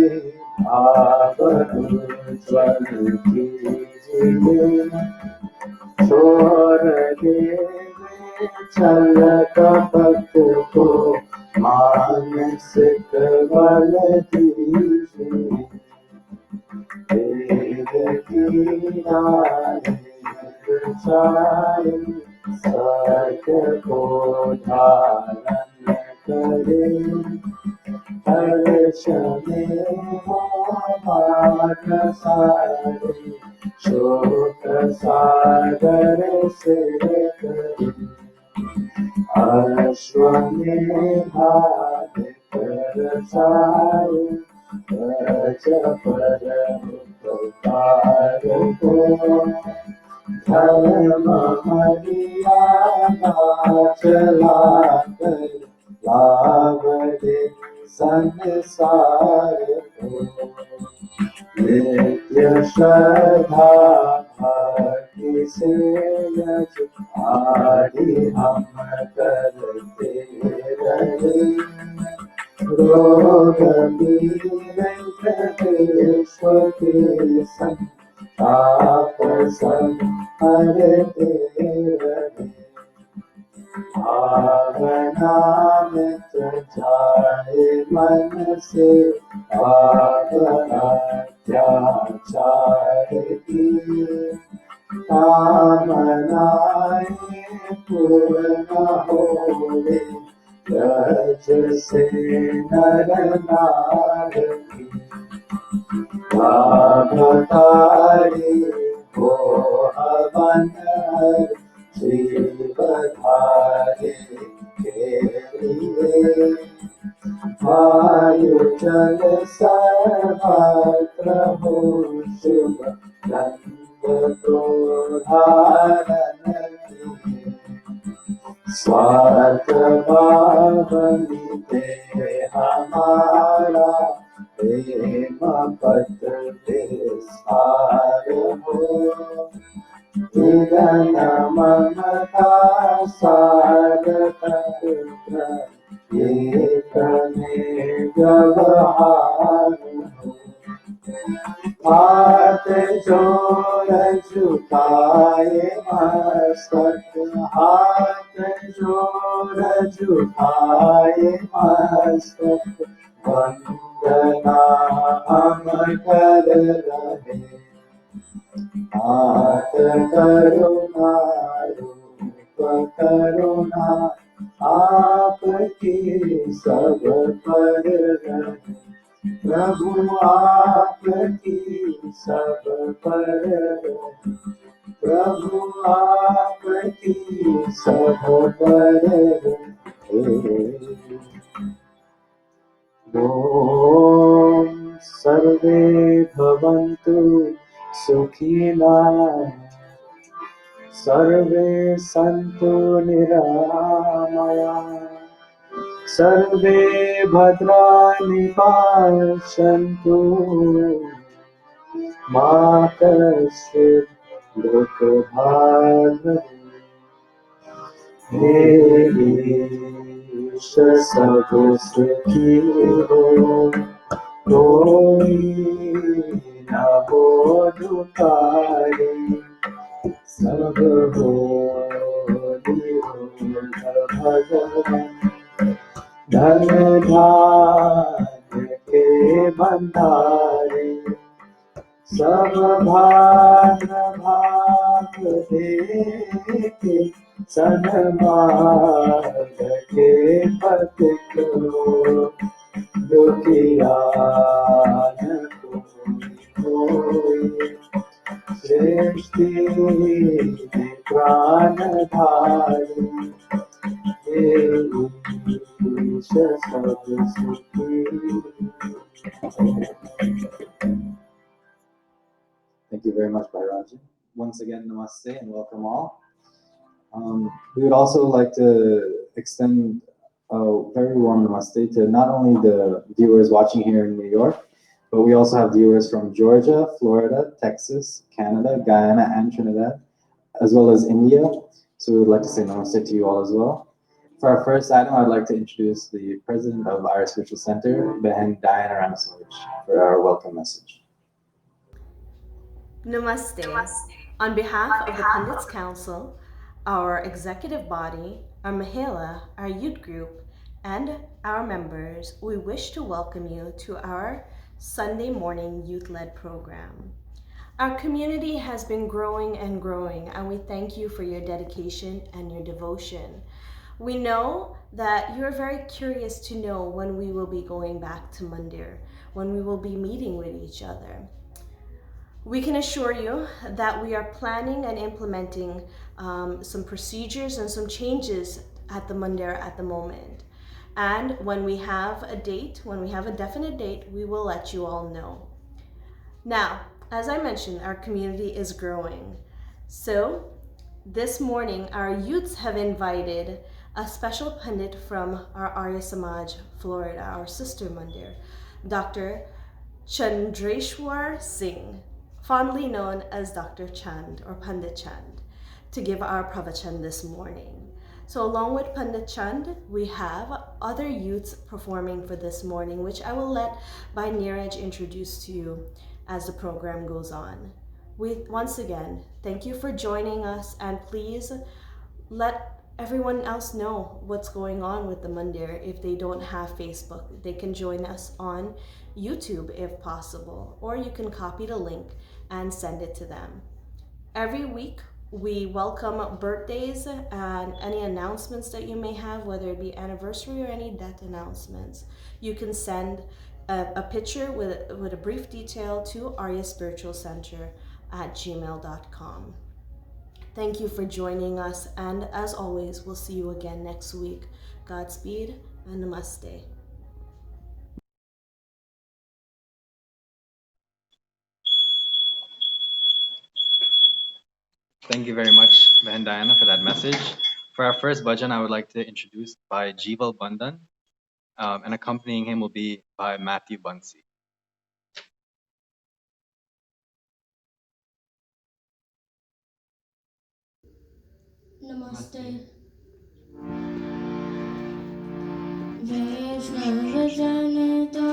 आप उज्ज्वल कीजिए छोड़ दे चल कपट को मानस बल दीजिए वेद की नाई चाई सत्य को धारण करे हर्ष में मान सारे शोक सागर से करे अश्वमेधादि परचाय गज पर उपकार को धर्म मर्यादा चला कर लाभ दे संसार को नित्य श्रद्धा भक्ति से यज आदि हम करते रहे रोग वेंकटेश के संताप सब हरते रहे भावना मित्र जाए मन से भावना त्याचार की कामनाएं पूर्ण होवे गज से नर नारी भागवतारी हो हवन जीवधारे के लिए वायु जल सर्वत्र हो शुभ गंध को धारण किए स्वार्थ भावनिते हमारा प्रेम पत्र विस्तार हो निधन ममता सागतंत्र एक में व्यवहार हो हाथ जोड़ झुकाए मस्तक हाथ जोड़ झुकाए मस्तक वंदना हम कर रहे हाथ करुणा रूप करुणा आपकी सब पर रहे प्रभु आपकी सब पर रहे प्रभु आपकी सब पर रहे ओम सर्वे भवन्तु सुखिनः सर्वे सन्तु निरामयाः सर्वे भद्राणि पश्यन्तु मा कश्चित् दुःखभाग् हे ईश सब सुखी हो कोई न हो दुखारी सब हो भगवान धन धान्य के भंडारी सब भाग भाग देके सन्मार्ग के पथिक दुखिया न कोई सृष्टि में प्राणधारी हे ईश सब सुखी। Thank you very much, Bhairajan. Once again, namaste and welcome all. We would also like to extend a very warm namaste to not only the viewers watching here in New York, but we also have viewers from Georgia, Florida, Texas, Canada, Guyana, and Trinidad, as well as India. So we would like to say namaste to you all as well. For our first item, I'd like to introduce the president of Arya Spiritual Center, Behen Diana Ramaswamy, for our welcome message. Namaste. On behalf of the Pundits Council, our executive body, our Mahila, our youth group, and our members, we wish to welcome you to our Sunday morning youth-led program. Our community has been growing and growing, and we thank you for your dedication and your devotion. We know that you're very curious to know when we will be going back to Mandir, when we will be meeting with each other. We can assure you that we are planning and implementing some procedures and some changes at the Mandir at the moment. And when we have a date, when we have a definite date, we will let you all know. Now, as I mentioned, our community is growing. So this morning, our youths have invited a special pundit from our Arya Samaj, Florida, our sister Mandir, Dr. Chandreshwar Singh, fondly known as Dr. Chand or Pandit Chand, to give our pravachan this morning. So along with Pandit Chand, we have other youths performing for this morning, which I will let Bhai Neeraj introduce to you as the program goes on. Once again, thank you for joining us, and please let everyone else know what's going on with the Mandir. If they don't have Facebook, they can join us on YouTube if possible, or you can copy the link and send it to them. Every week, we welcome birthdays and any announcements that you may have, whether it be anniversary or any death announcements. You can send a picture with a brief detail to Arya Spiritual Center at gmail.com. Thank you for joining us, and as always, we'll see you again next week. Godspeed and namaste. Thank you very much, Behan Diana, for that message. For our first bhajan, I would like to introduce by Jeeval Bandan, and accompanying him will be by Matthew Bunsey. Namaste. Vaishnava Janata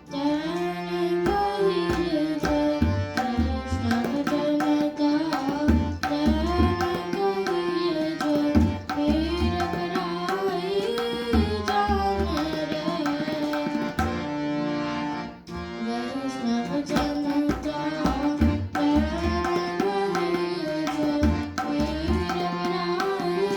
Jana Kahiye Jai. Vaishnava Janata Jana Kahiye Jai. Veer Bhrai Jana Rai. Vaishnava Janata Jana Kahiye Jai. Veer Bhrai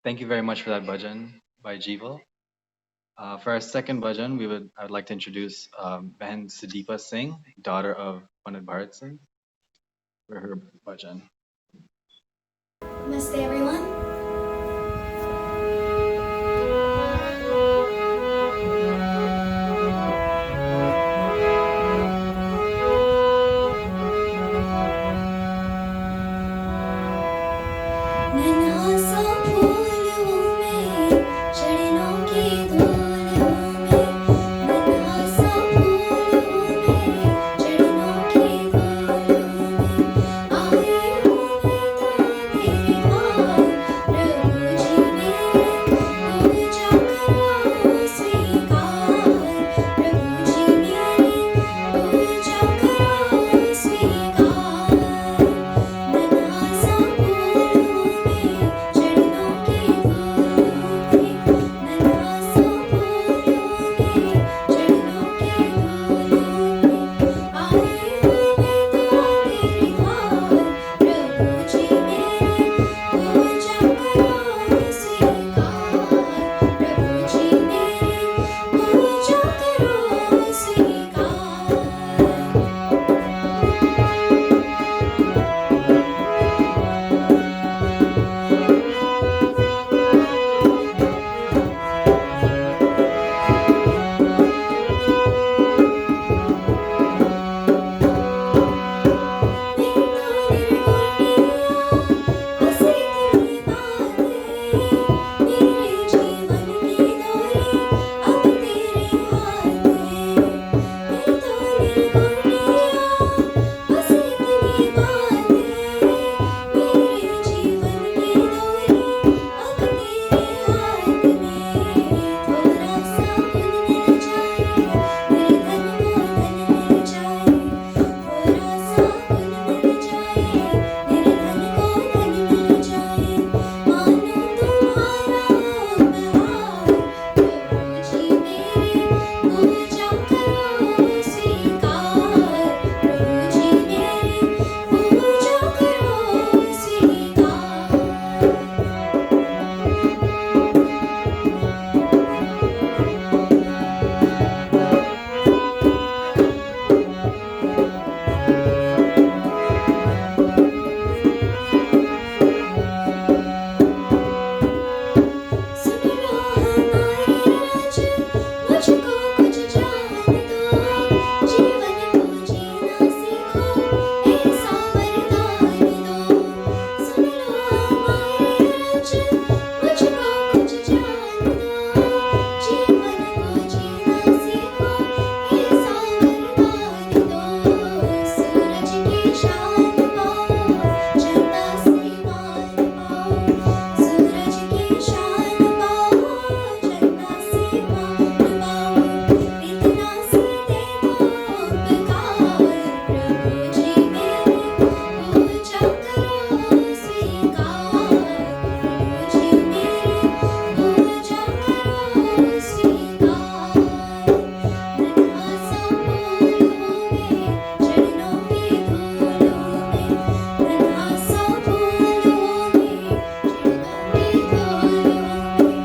Thank you very much for that bhajan by Jeeval. For our second bhajan, I would like to introduce Behan Sudeepa Singh, daughter of Pandit Bharat Singh, for her bhajan. Namaste, everyone. नन्हा सा फूल हूँ मैं, चरणों की धूल हूँ मैं। नन्हा सा फूल हूँ मैं, चरणों की धूल हूँ मैं। आई हूँ मैं तो तेरे द्वार, प्रभु जी मेरे पूजा करो स्वीकार। प्रभु जी मेरी पूजा करो स्वीकार। नन्हा सा फूल हूँ मैं, चरणों की धूल हूँ मैं। नन्हा सा फूल हूँ मैं, चरणों की धूल हूँ मैं। आई हूँ मैं तो तेरे द्वार, प्रभु जी मेरे पूजा करो स्वीकार। प्रभु जी मेरी पूजा करो स्वीकार। सुन लो हमारी राज, मुझको कुछ जान दो। जीवन को जीना सीखो, ऐसा वरदान दो। सुन लो हमारी राज, मुझको कुछ जान दो। जीवन को जीना सीखो, ऐसा वरदान दो। सूरज की शान पाओ, चंदा से मान पाओ। सूरज की शान पाओ, चंदा से मान पाओ। इतना सी दे दो उपकार, प्रभु जी मेरी पूजा करो स्वीकार। प्रभु जी मेरी पूजा करो स्वीकार। नन्हा सा फूल हूँ मैं, चरणों की धूल हूँ मैं। नन्हा सा फूल हूँ मैं, चरणों की धूल हूँ मैं।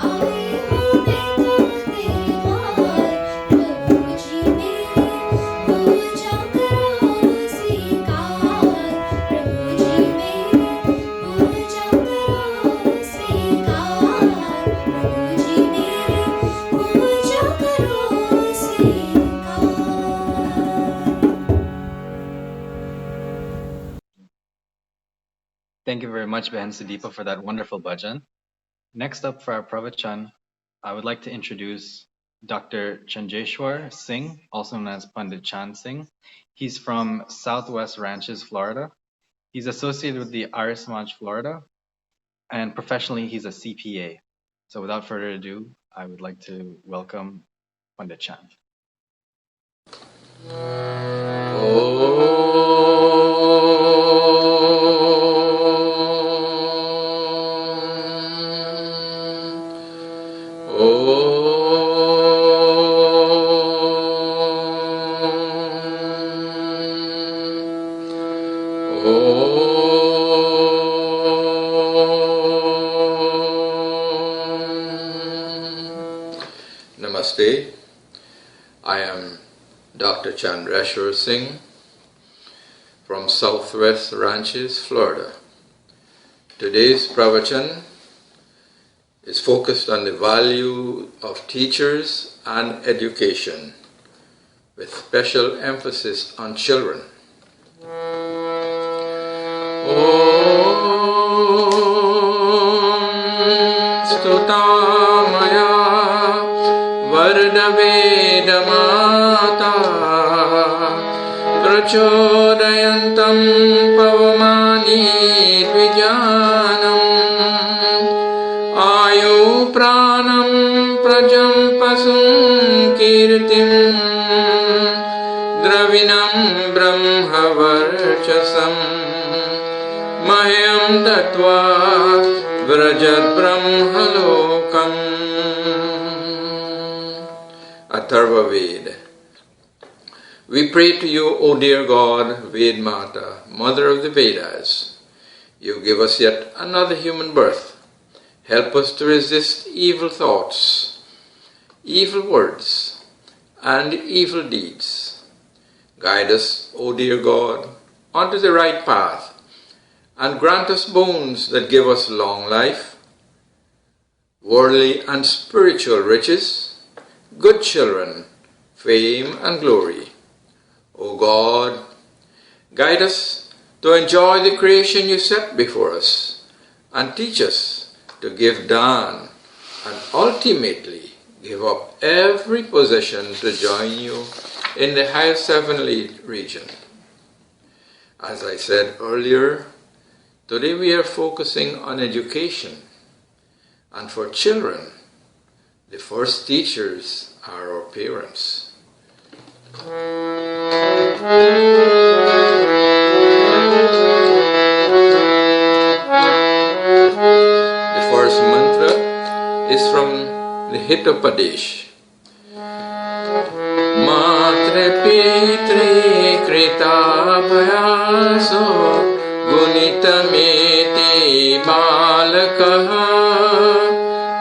आई हूँ मैं तो तेरे द्वार, प्रभु जी मेरी पूजा करो स्वीकार। प्रभु जी मेरी पूजा करो स्वीकार। प्रभु जी मेरी पूजा करो स्वीकार। Thank you very much, Behan Sudeepa, for that wonderful bhajan. Next up for our pravachan, I would like to introduce Dr. Chanjeshwar Singh, also known as Pandit Chan Singh. He's from Southwest Ranches, Florida. He's associated with the Arya Spiritual Florida, and professionally, he's a CPA. So without further ado, I would like to welcome Pandit Chan. Dr. Chandrashwar Singh from Southwest Ranches, Florida. Today's pravachan is focused on the value of teachers and education, with special emphasis on children. Stutamaya Vardavedamata Prachodayantam Pavamani Dvijanam Ayu Pranam Prajam Pasum Kirtim Dravinam Brahmavarchasam Mayam Tatva Vrajat Brahmalokam. Atharva Ved. We pray to you, O dear God, Ved Mata, Mother of the Vedas. You give us yet another human birth. Help us to resist evil thoughts, evil words, and evil deeds. Guide us, O dear God, onto the right path, and grant us bones that give us long life, worldly and spiritual riches, good children, fame and glory. O God, guide us to enjoy the creation you set before us, and teach us to give down and ultimately give up every possession to join you in the highest heavenly region. As I said earlier, today we are focusing on education, and for children, the first teachers are our parents. The first mantra is from the Hitopadesh. Matre pitre krita bhayaso Gunitameti balakaha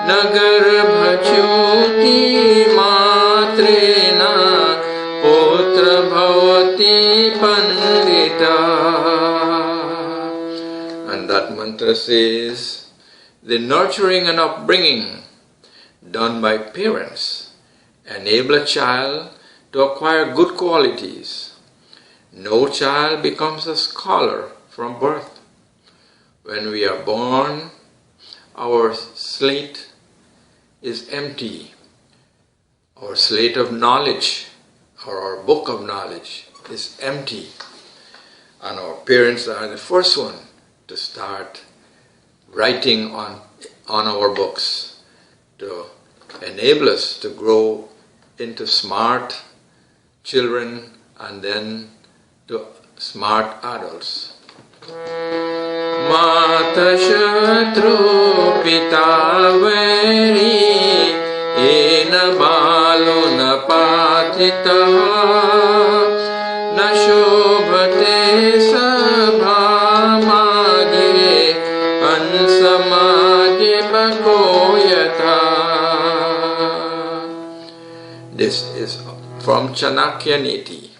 Nagar bhachuti matrena Putra bhavati pandita. And that mantra says, the nurturing and upbringing done by parents enable a child to acquire good qualities. No child becomes a scholar from birth. When we are born, our slate is empty. Our slate of knowledge, or our book of knowledge, is empty. And our parents are the first one to start writing on our books to enable us to grow into smart children and then to smart adults. Mata shatru pita vairi ena balu na patita na shobhate sabha madhye ansamadhye bhagoyata. This is from Chanakya Niti.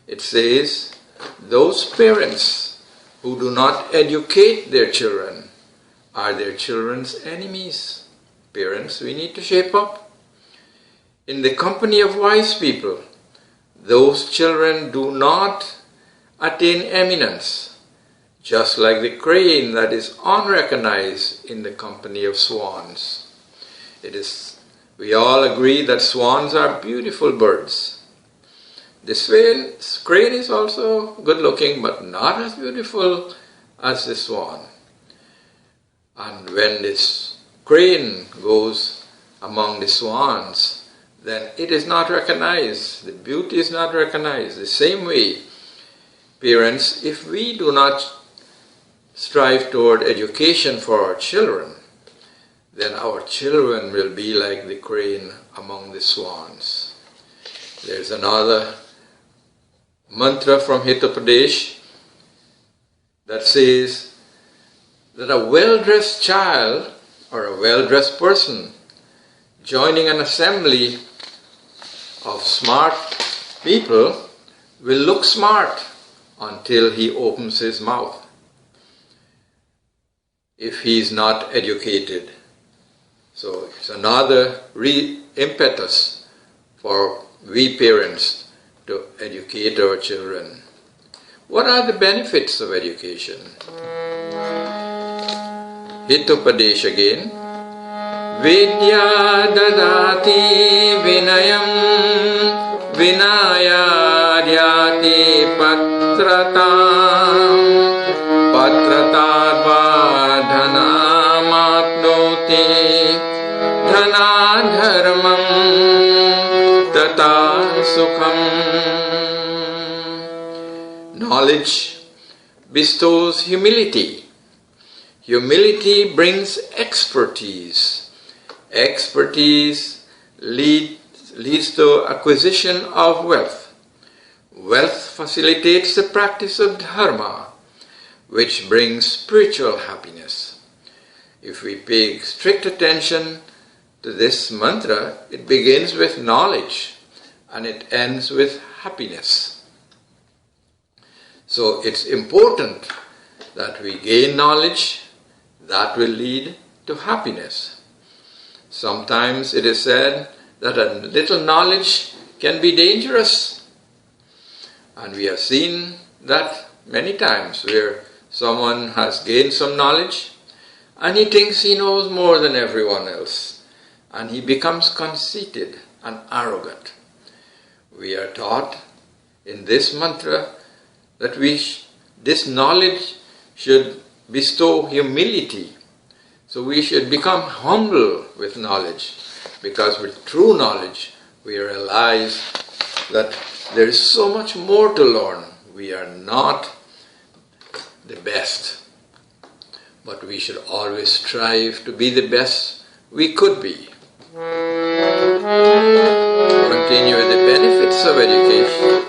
It says, those parents who do not educate their children are their children's enemies. Parents, we need to shape up. In the company of wise people, those children do not attain eminence, just like the crane that is unrecognized in the company of swans. We all agree that swans are beautiful birds. The crane is also good looking, but not as beautiful as the swan. And when this crane goes among the swans, then it is not recognized. The beauty is not recognized. The same way, parents, if we do not strive toward education for our children, then our children will be like the crane among the swans. There's another mantra from Hitopadesh that says that a well-dressed child or a well-dressed person joining an assembly of smart People will look smart until he opens his mouth. If he is not educated. So it's another impetus for we parents to educate our children. What are the benefits of education? Hitopadesh again. Vidya dadati vinayam vinayaryati patratam patratadva dhanamapnoti dhanadharmam tata sukham. Knowledge bestows humility. Humility brings expertise. Expertise leads to acquisition of wealth. Wealth facilitates the practice of dharma, which brings spiritual happiness. If we pay strict attention to this mantra, it begins with knowledge and it ends with happiness. So it's important that we gain knowledge that will lead to happiness. Sometimes it is said that a little knowledge can be dangerous. And we have seen that many times where someone has gained some knowledge and he thinks he knows more than everyone else. And he becomes conceited and arrogant. We are taught in this mantra that this knowledge should bestow humility. So we should become humble with knowledge, because with true knowledge we realize that there is so much more to learn. We are not the best, but we should always strive to be the best we could be. Continue with the benefits of education.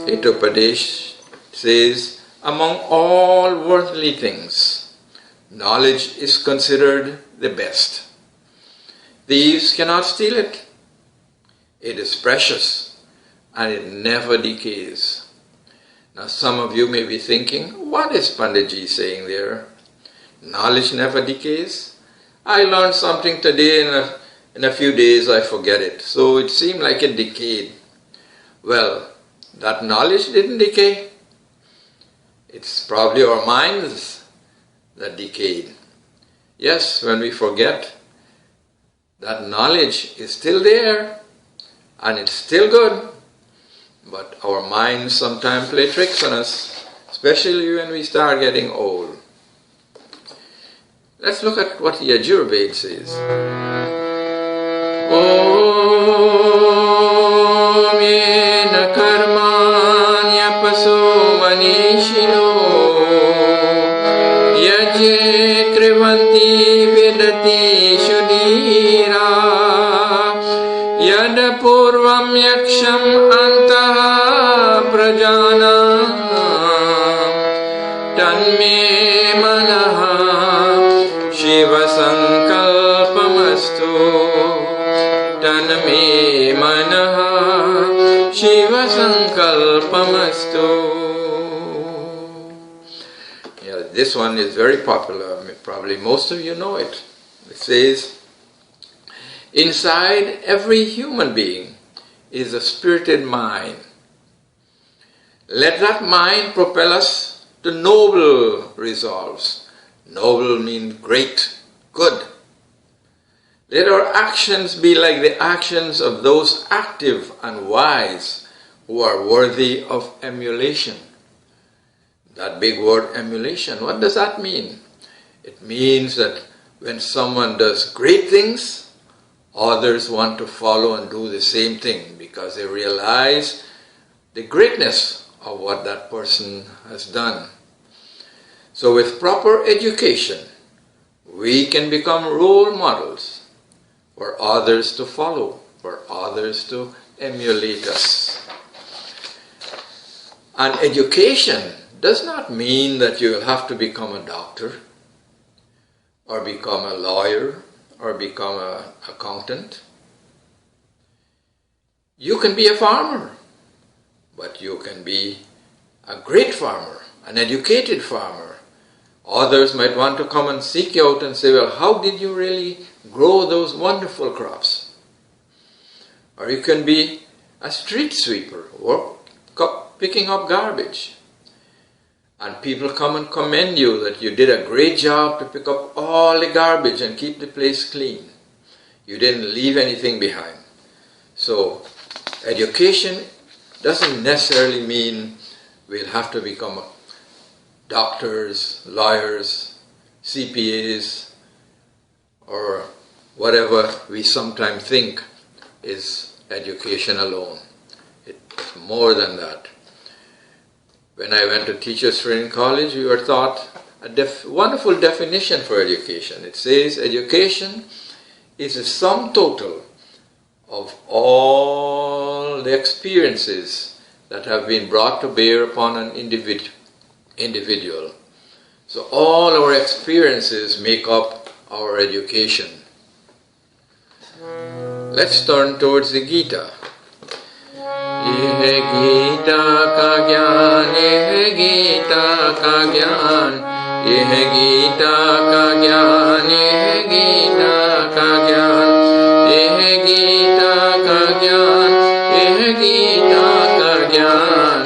Hitopadesh says, among all worldly things, knowledge is considered the best. Thieves cannot steal it. It is precious and it never decays. Now some of you may be thinking, what is Panditji saying there? Knowledge never decays? I learned something today and in a few days I forget it. So it seemed like it decayed. Well, that knowledge didn't decay. It's probably our minds that decayed. Yes, when we forget, that knowledge is still there and it's still good, but our minds sometimes play tricks on us, especially when we start getting old. Let's look at what the Yajurveda says. Om yena karmanya paso manishino yaje krivanti vedati shudhira yad purvam yaksham antaha prajana tanme manaha shiva sankalpamastu tanme manaha shiva sankalpamastu. Yeah, this one is very popular. I mean, probably most of you know it. It says, inside every human being is a spirited mind. Let that mind propel us to noble resolves. Noble means great, good. Let our actions be like the actions of those active and wise who are worthy of emulation. That big word emulation, what does that mean? It means that when someone does great things, others want to follow and do the same thing because they realize the greatness of what that person has done. So with proper education, we can become role models for others to follow, for others to emulate us. And education does not mean that you will have to become a doctor, or become a lawyer, or become an accountant. You can be a farmer, but you can be a great farmer, an educated farmer. Others might want to come and seek you out and say, well, how did you really grow those wonderful crops? Or you can be a street sweeper, or picking up garbage. And people come and commend you that you did a great job to pick up all the garbage and keep the place clean. You didn't leave anything behind. So education doesn't necessarily mean we'll have to become doctors, lawyers, CPAs, or whatever we sometimes think is education alone. It's more than that. When I went to Teachers Training College, we were taught a wonderful definition for education. It says education is a sum total of all the experiences that have been brought to bear upon an individual. So all our experiences make up our education. Let's turn towards the Gita. यह गीता का ज्ञान, यह गीता का ज्ञान, यह गीता का ज्ञान, यह गीता का ज्ञान, यह गीता का ज्ञान, यह गीता का ज्ञान,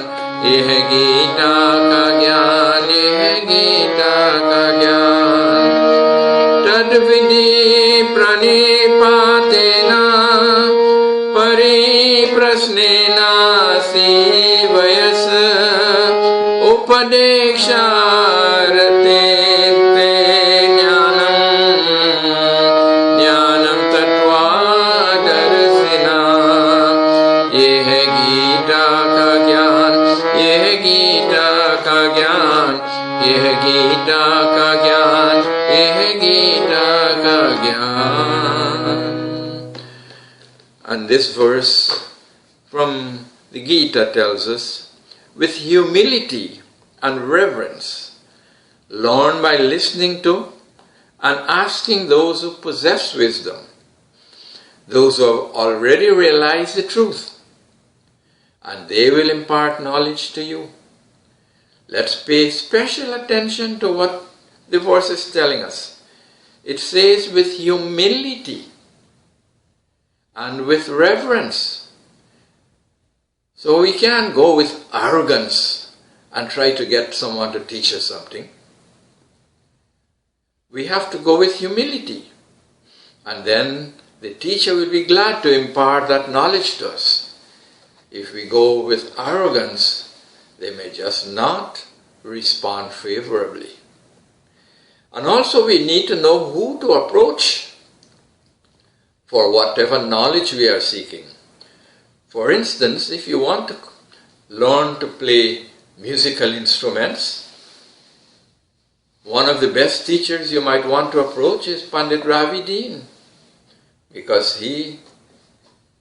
यह गीता का ज्ञान, यह गीता का ज्ञान। तद्विधि प्रणिपातेन परिप्रश्नेन वयस उपदेक्षारते ते ज्ञानं तत्त्वादर्शिना। यह गीता का ज्ञान, यह गीता का ज्ञान, यह गीता का ज्ञान, यह गीता का ज्ञान। And this verse from the Gita tells us, with humility and reverence, learn by listening to and asking those who possess wisdom, those who have already realized the truth, and they will impart knowledge to you. Let's pay special attention to what the verse is telling us. It says with humility and with reverence. So we can't go with arrogance and try to get someone to teach us something. We have to go with humility. And then the teacher will be glad to impart that knowledge to us. If we go with arrogance, they may just not respond favorably. And also we need to know who to approach for whatever knowledge we are seeking. For instance, if you want to learn to play musical instruments, one of the best teachers you might want to approach is Pandit Ravi Deen, because he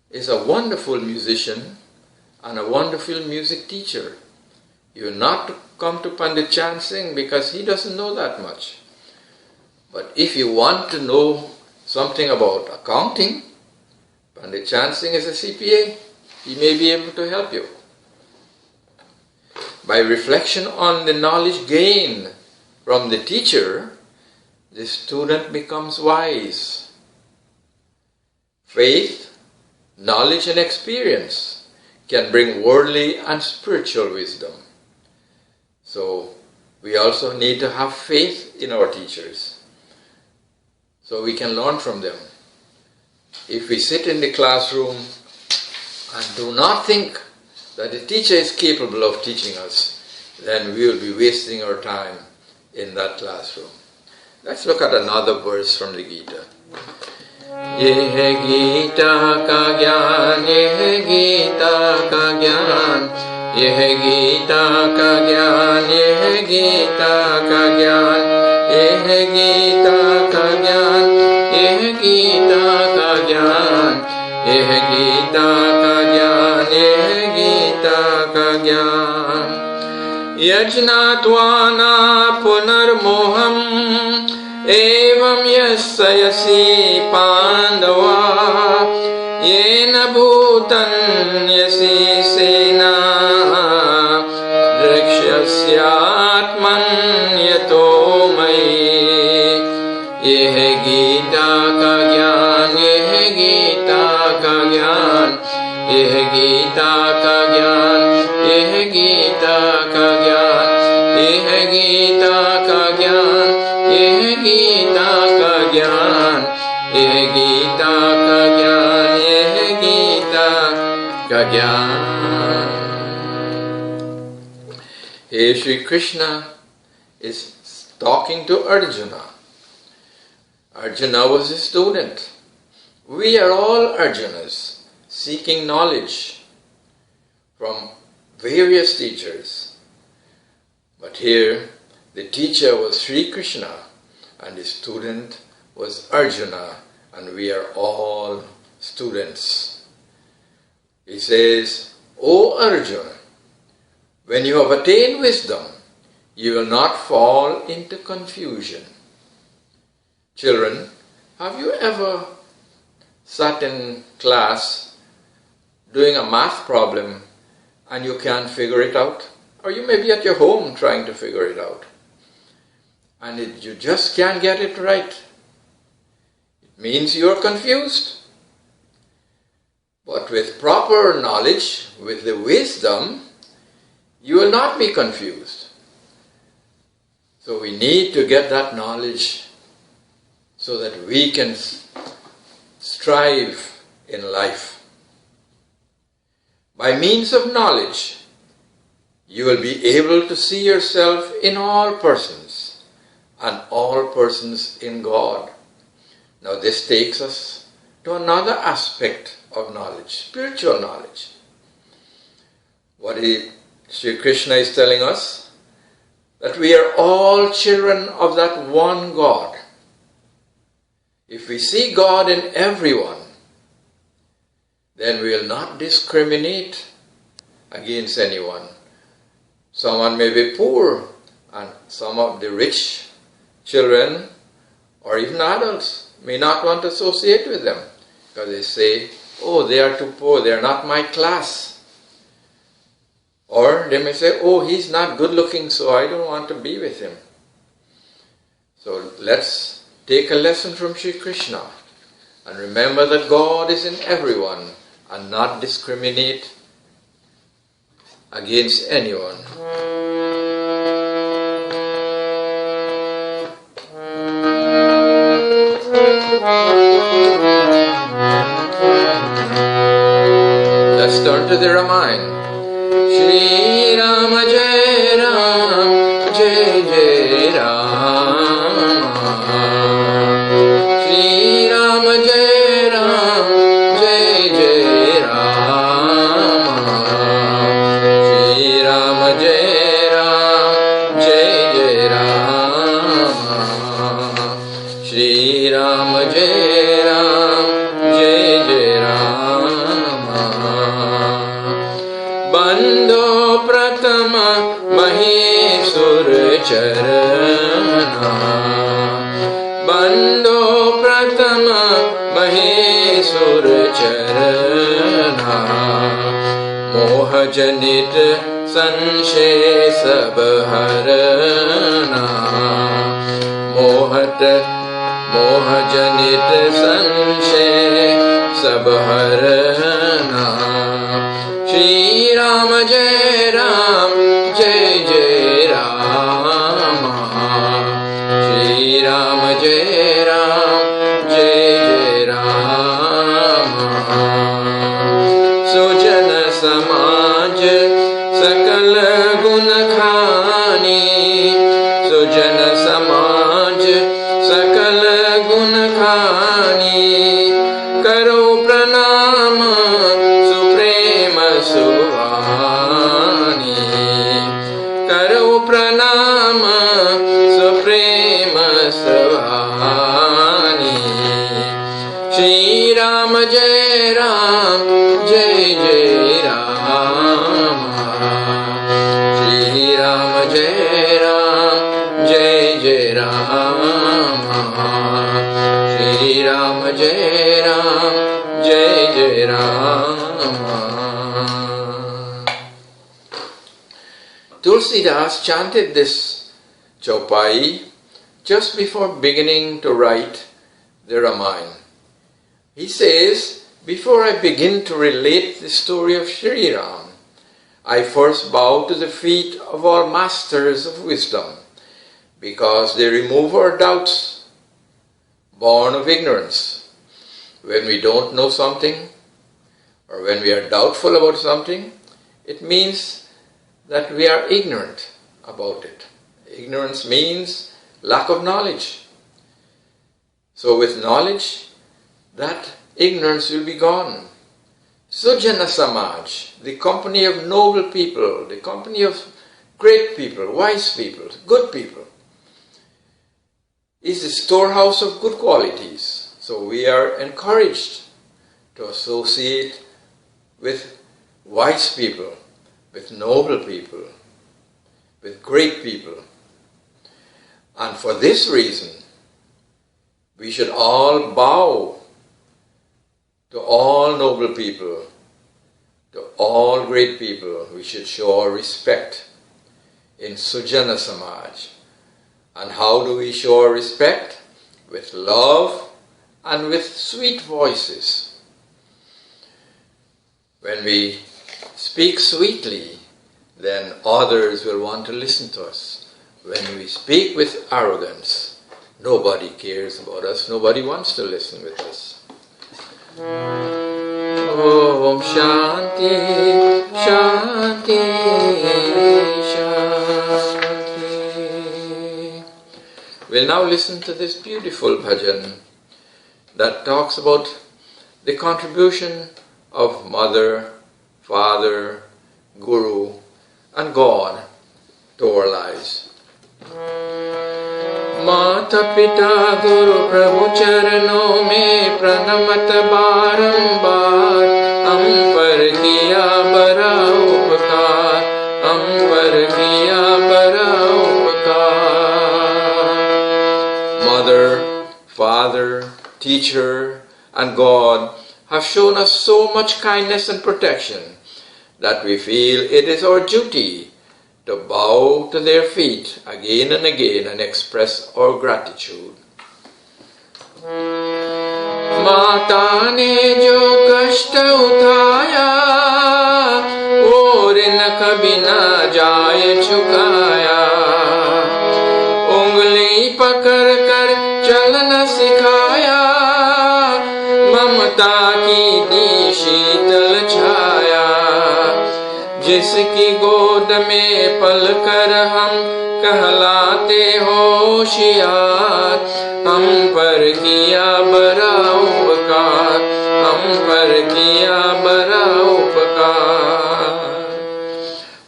is a wonderful musician and a wonderful music teacher. You're not to come to Pandit Chan Singh because he doesn't know that much. But if you want to know something about accounting, Pandit Chan Singh is a CPA. He may be able to help you. By reflection on the knowledge gained from the teacher, the student becomes wise. Faith, knowledge and experience can bring worldly and spiritual wisdom. So we also need to have faith in our teachers, so we can learn from them. If we sit in the classroom and do not think that the teacher is capable of teaching us, then we will be wasting our time in that classroom. Let's look at another verse from the Gita. Yeh Gita ka gyan, yeh Gita ka gyan, यह गीता का ज्ञान, यह गीता का ज्ञान, यह गीता का ज्ञान, यह गीता का ज्ञान, यह गीता का ज्ञान, यह गीता का ज्ञान। यज्ञात्वा न पुनर्मोहम् एवं यस्यसि पाण्डवा येन भूतन्यसि सेना द्रक्ष्यस्यात्मन्यतो मयि। यह गीता का ज्ञान, यह गीता का ज्ञान, यह गीता का ज्ञान, यह गीता का ज्ञान, यह गीता का ज्ञान, यह गीता का ज्ञान, यह गीता का ज्ञान, यह गीता का ज्ञान। Here Shri Krishna is talking to Arjuna. Arjuna was a student. We are all Arjunas, seeking knowledge from various teachers. But here the teacher was Shri Krishna and the student was Arjuna, and we are all students. He says, O Arjuna, when you have attained wisdom, you will not fall into confusion. Children, have you ever sat in class doing a math problem and you can't figure it out? Or you may be at your home trying to figure it out and you just can't get it right. It means you're confused. But with proper knowledge, with the wisdom, you will not be confused. So we need to get that knowledge so that we can strive in life. By means of knowledge, you will be able to see yourself in all persons and all persons in God. Now this takes us to another aspect of knowledge, spiritual knowledge. What Sri Krishna is telling us, that we are all children of that one God. If we see God in everyone, then we will not discriminate against anyone. Someone may be poor, and some of the rich children or even adults may not want to associate with them because they say, oh, they are too poor, they are not my class. Or they may say, oh, he's not good looking, so I don't want to be with him. So let's take a lesson from Sri Krishna and remember that God is in everyone and not discriminate against anyone. Let's turn to the Ramayana. Shri Ram Jai Ram, Jai Jai Ram. Shri Ram Jai Ram, Jai Jai Ram. Shri Ram Jai Ram, Jai Jai Ram. Shri Ram Jai Ram, Jai Jai Ram. Bando pratama mahesur charana. Bando pratama mahesur charana. Moha janit sanshay sab harana. Moha janit sanshay sab harana. Shri Ram Jai Ram, Jai Jai Ram. Shri Ram Jai Ram, Jai Jai Ram. Sujana Samaj Sakal Gun Khani. Sujana Samaj Sakal Gun Khani. Karo Pranam Suprema Suvan. Jai Rama. Tulsidas chanted this chaupai just before beginning to write the Ramayana. He says, before I begin to relate the story of Shri Ram, I first bow to the feet of all masters of wisdom, because they remove our doubts born of ignorance. When we don't know something, or when we are doubtful about something, it means that we are ignorant about it. Ignorance means lack of knowledge. So with knowledge, that ignorance will be gone. Sujana Samaj, the company of noble people, the company of great people, wise people, good people, is the storehouse of good qualities. So we are encouraged to associate with wise people, with noble people, with great people. And for this reason, we should all bow to all noble people, to all great people. We should show our respect in Sujana Samaj. And how do we show our respect? With love and with sweet voices. When we speak sweetly, then others will want to listen to us. When we speak with arrogance, nobody cares about us, nobody wants to listen with us. Om Shanti, Shanti, Shanti. We'll now listen to this beautiful bhajan that talks about the contribution of Mother, Father, Guru, and God to our lives. माता पिता गुरु प्रभु चरणों में प्रणमत बारंबार हम पर किया बड़ा उपकार हम पर किया बड़ा उपकार Mother, Father, Teacher, and God have shown us so much kindness and protection that we feel it is our duty to bow to their feet again and again and express our gratitude. माता ने जो कष्ट उठाया वो ऋण कभी न जाए चुकाया उंगली पकड़ कर चलना सिखाया ममता की दी शीतल छाया जिसकी गोद में पल कर हम कहलाते होशियार हम पर किया बड़ा उपकार हम पर किया बड़ा उपकार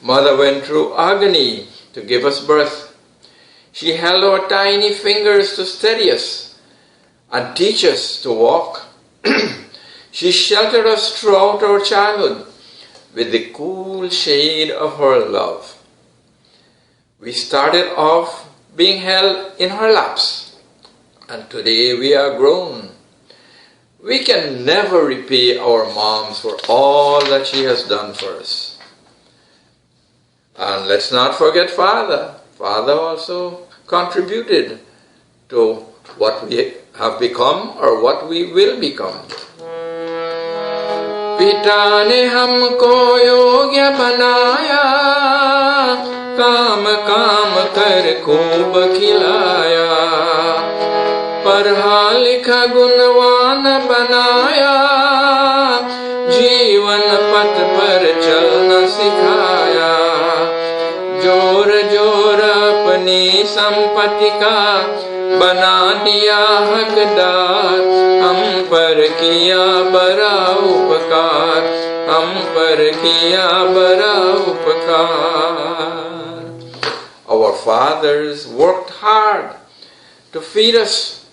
Mother went through agony to give us birth. She held our tiny fingers to steady us and teach us to walk. She sheltered us throughout our childhood with the cool shade of her love. We started off being held in her laps, and today we are grown. We can never repay our moms for all that she has done for us. And let's not forget Father. Father also contributed to what we have become or what we will become. पिता ने हमको योग्य बनाया काम काम कर खूब खिलाया पढ़ा लिखा गुणवान बनाया जीवन पथ पर चलना सिखाया जोर जोर अपनी संपत्ति का बना दिया हकदार हम पर किया बड़ा उपकार हम पर किया बड़ा उपकार Our fathers worked hard to feed us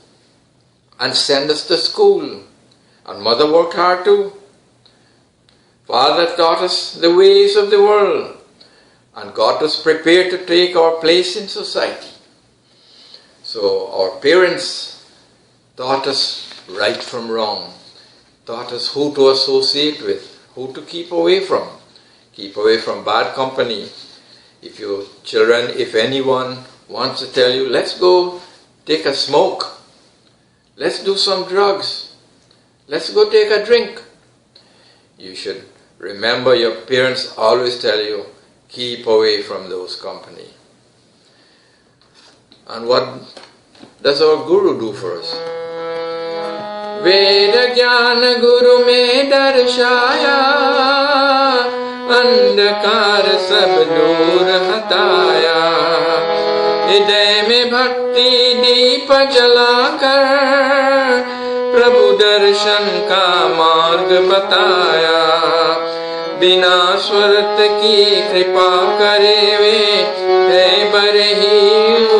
and send us to school, and Mother worked hard too. Father taught us the ways of the world and got us prepared to take our place in society. So our parents taught us right from wrong, taught us who to associate with, who to keep away from. Keep away from bad company. If your children, if anyone wants to tell you, let's go take a smoke, let's do some drugs, let's go take a drink, you should remember your parents always tell you, keep away from those company. And what does our Guru do for us? Veda Jnana Guru me darshaya, अंधकार सब दूर हटाया, हृदय में भक्ति दीप जलाकर प्रभु दर्शन का मार्ग बताया। बिना स्वार्थ की कृपा करे वे है बड़े ही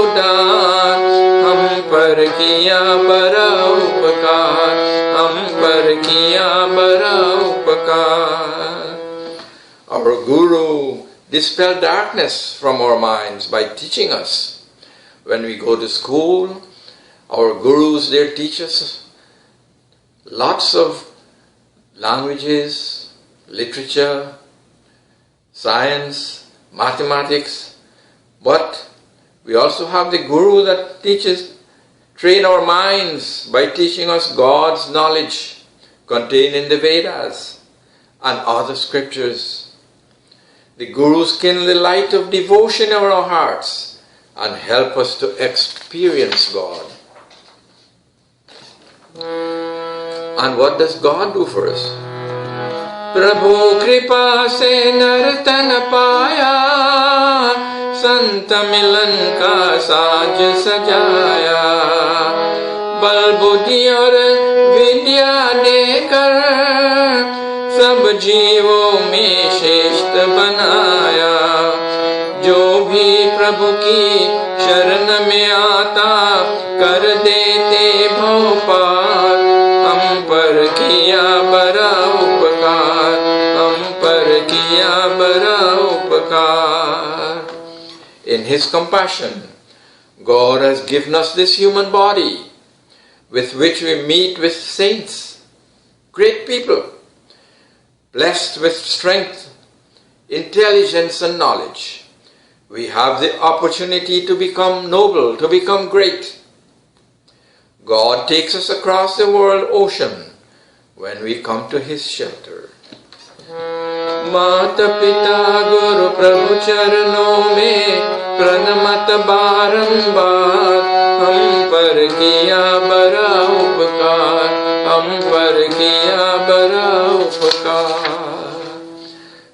उदार, हम पर किया बड़ा उपकार, हम पर किया बड़ा उपकार। Our Guru dispelled darkness from our minds by teaching us. When we go to school, our Gurus there teach us lots of languages, literature, science, mathematics, but we also have the Guru that train our minds by teaching us God's knowledge contained in the Vedas and other scriptures. The Gurus kindle the light of devotion in our hearts and help us to experience God. And what does God do for us? Prabhu kripa se nartan paya, sant milan ka saaj sajaya, bal buddhi aur vidya dekar सब जीवों में श्रेष्ठ बनाया। जो भी प्रभु की शरण में आता कर देते भव पार, हम पर किया बड़ा उपकार, हम पर किया बड़ा उपकार। In His compassion, God has given us this human body with which we meet with saints, great people, blessed with strength, intelligence and knowledge. We have the opportunity to become noble, to become great. God takes us across the world ocean when we come to His shelter. Mata Pita Guru Prabhu Charanon mein pranamat barambar, hum par kiya bada upkar, hum par kiya bada upkar.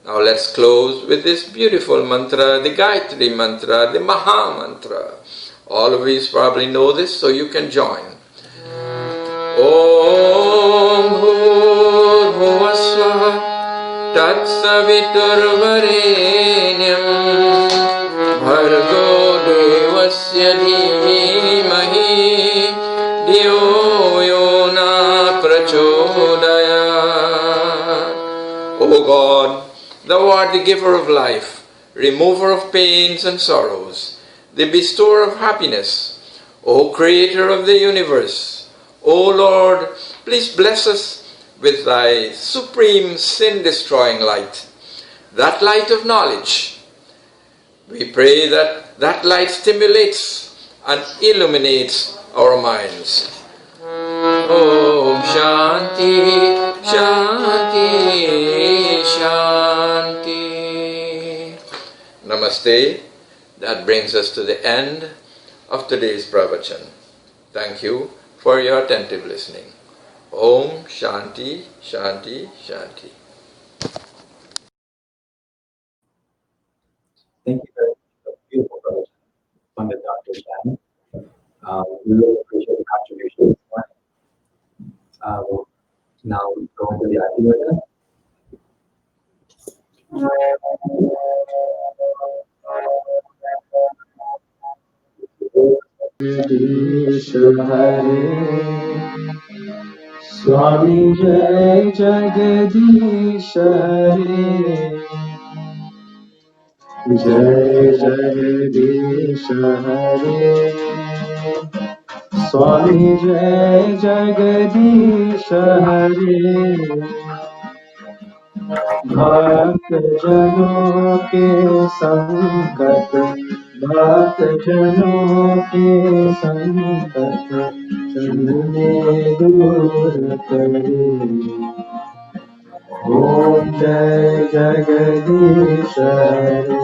Now let's close with this beautiful mantra, the Gayatri mantra, the Maha mantra. All of you probably know this, so you can join. Om Bhur Bhuva Swaha Tat Savitur Varenyam Bhargo Devasya Dhimahi Dhyo Yona Prachodayat. O God, Thou art the giver of life, remover of pains and sorrows, the bestower of happiness. O Creator of the universe, O Lord, please bless us with Thy supreme sin-destroying light, that light of knowledge. We pray that that light stimulates and illuminates our minds. Om Shanti, Shanti, Shanti. Namaste. That brings us to the end of today's pravachan. Thank you for your attentive listening. Om Shanti, Shanti, Shanti. Thank you very much for the beautiful presentation, Pandit Dr. Chan. We really appreciate the contribution this morning. We'll now go into the Akhila. Swami Jai Jagadish Hare, Jai Jagadish Hare. स्वामी जय जगदीश हरे भक्त जनों के संकट भक्त जनों के संकट चलने दूर करे ओम जय जगदीश हरे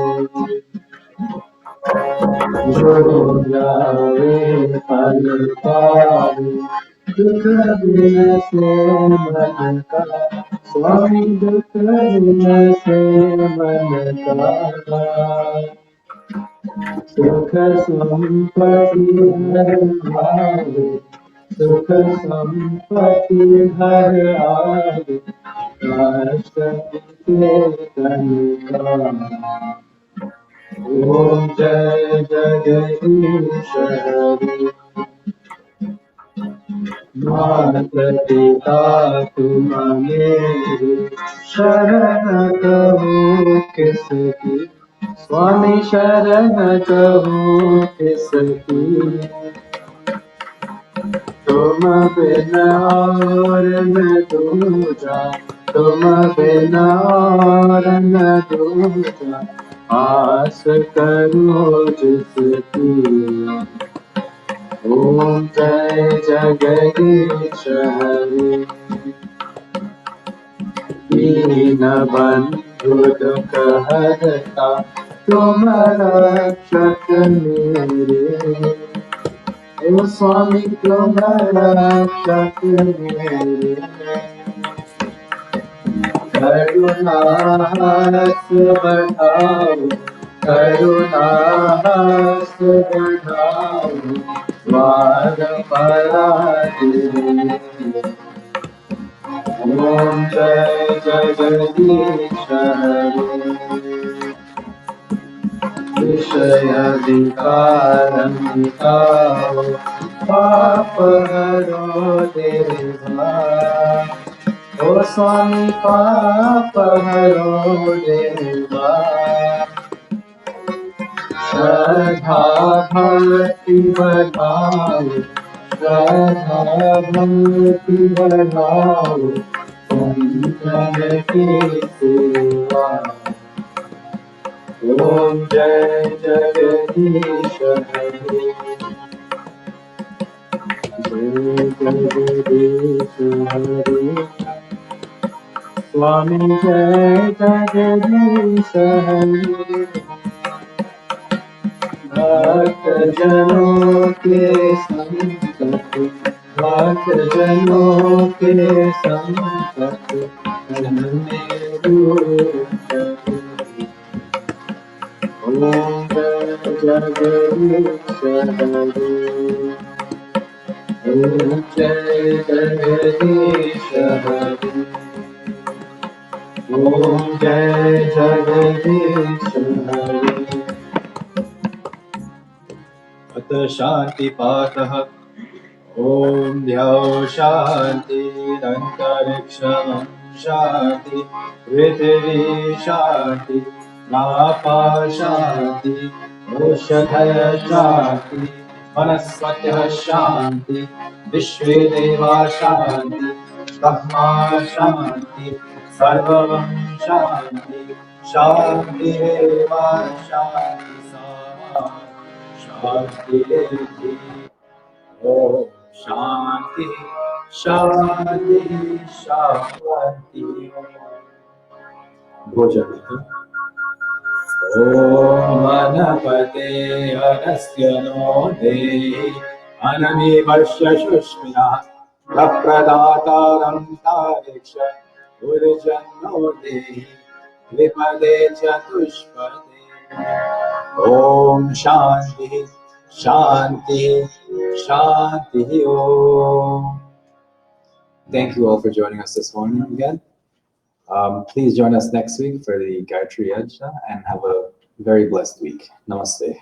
जो जावे फल पावे दुख दिन से मन का स्वामी दुख दिन से मन का सुख संपत्ति हर आवे सुख संपत्ति हर आवे कष्ट के तन का ओम जय जगदीश हरे मात पिता तुम मेरे शरण कहो किसकी स्वामी शरण कहो किसकी तुम बिन और न दूजा तुम बिन और न दूजा आस करो जिसकी ओम जय जगदीश हरे दीन बंधु दुख हरता तुम रक्षक मेरे ओ स्वामी तुम रक्षक मेरे करुणा हस बढ़ाओ करुणा हस बढ़ाओ द्वार पराधे ओम जय जगदीश हरे विषय विकार मिटाओ पाप हरो देवा ओ स्वामी पाप हरो देवा श्रद्धा भक्ति बढ़ाओ श्रद्धा भक्ति बढ़ाओ संतन की सेवा ओम जय जगदीश हरे जय जगदीश हरे स्वामी जय जगदीश हरे भक्त जनों के संकट भक्त जनों के संकट हरने दूर करे ओम जय जगदीश हरे ओम जय जगदीश हरे ओम जय जगदीश हरे अथ शांति पाठः ओम द्यौ शान्तिरन्तरिक्षं शान्ति पृथिवी शान्ति नापा शान्ति औषधयः शान्ति वनस्पतयः शान्ति विश्वे देवा शान्ति ब्रह्मा शान्ति सर्वं शान्ति शान्तिरेव शान्ति सामा शान्तिरेधि ओम शांति शांति शांति भोजन ओम अनपते अनस्य नो देहि अनमीवश्य शुष्मिना प्रदातारं तारिक्ष उर्जन्नो देहि विपदे चतुष्पदे ओम शांति शांति शांति om. Thank you all for joining us this morning again. Please join us next week for the Gayatri Yajna and have a very blessed week. Namaste.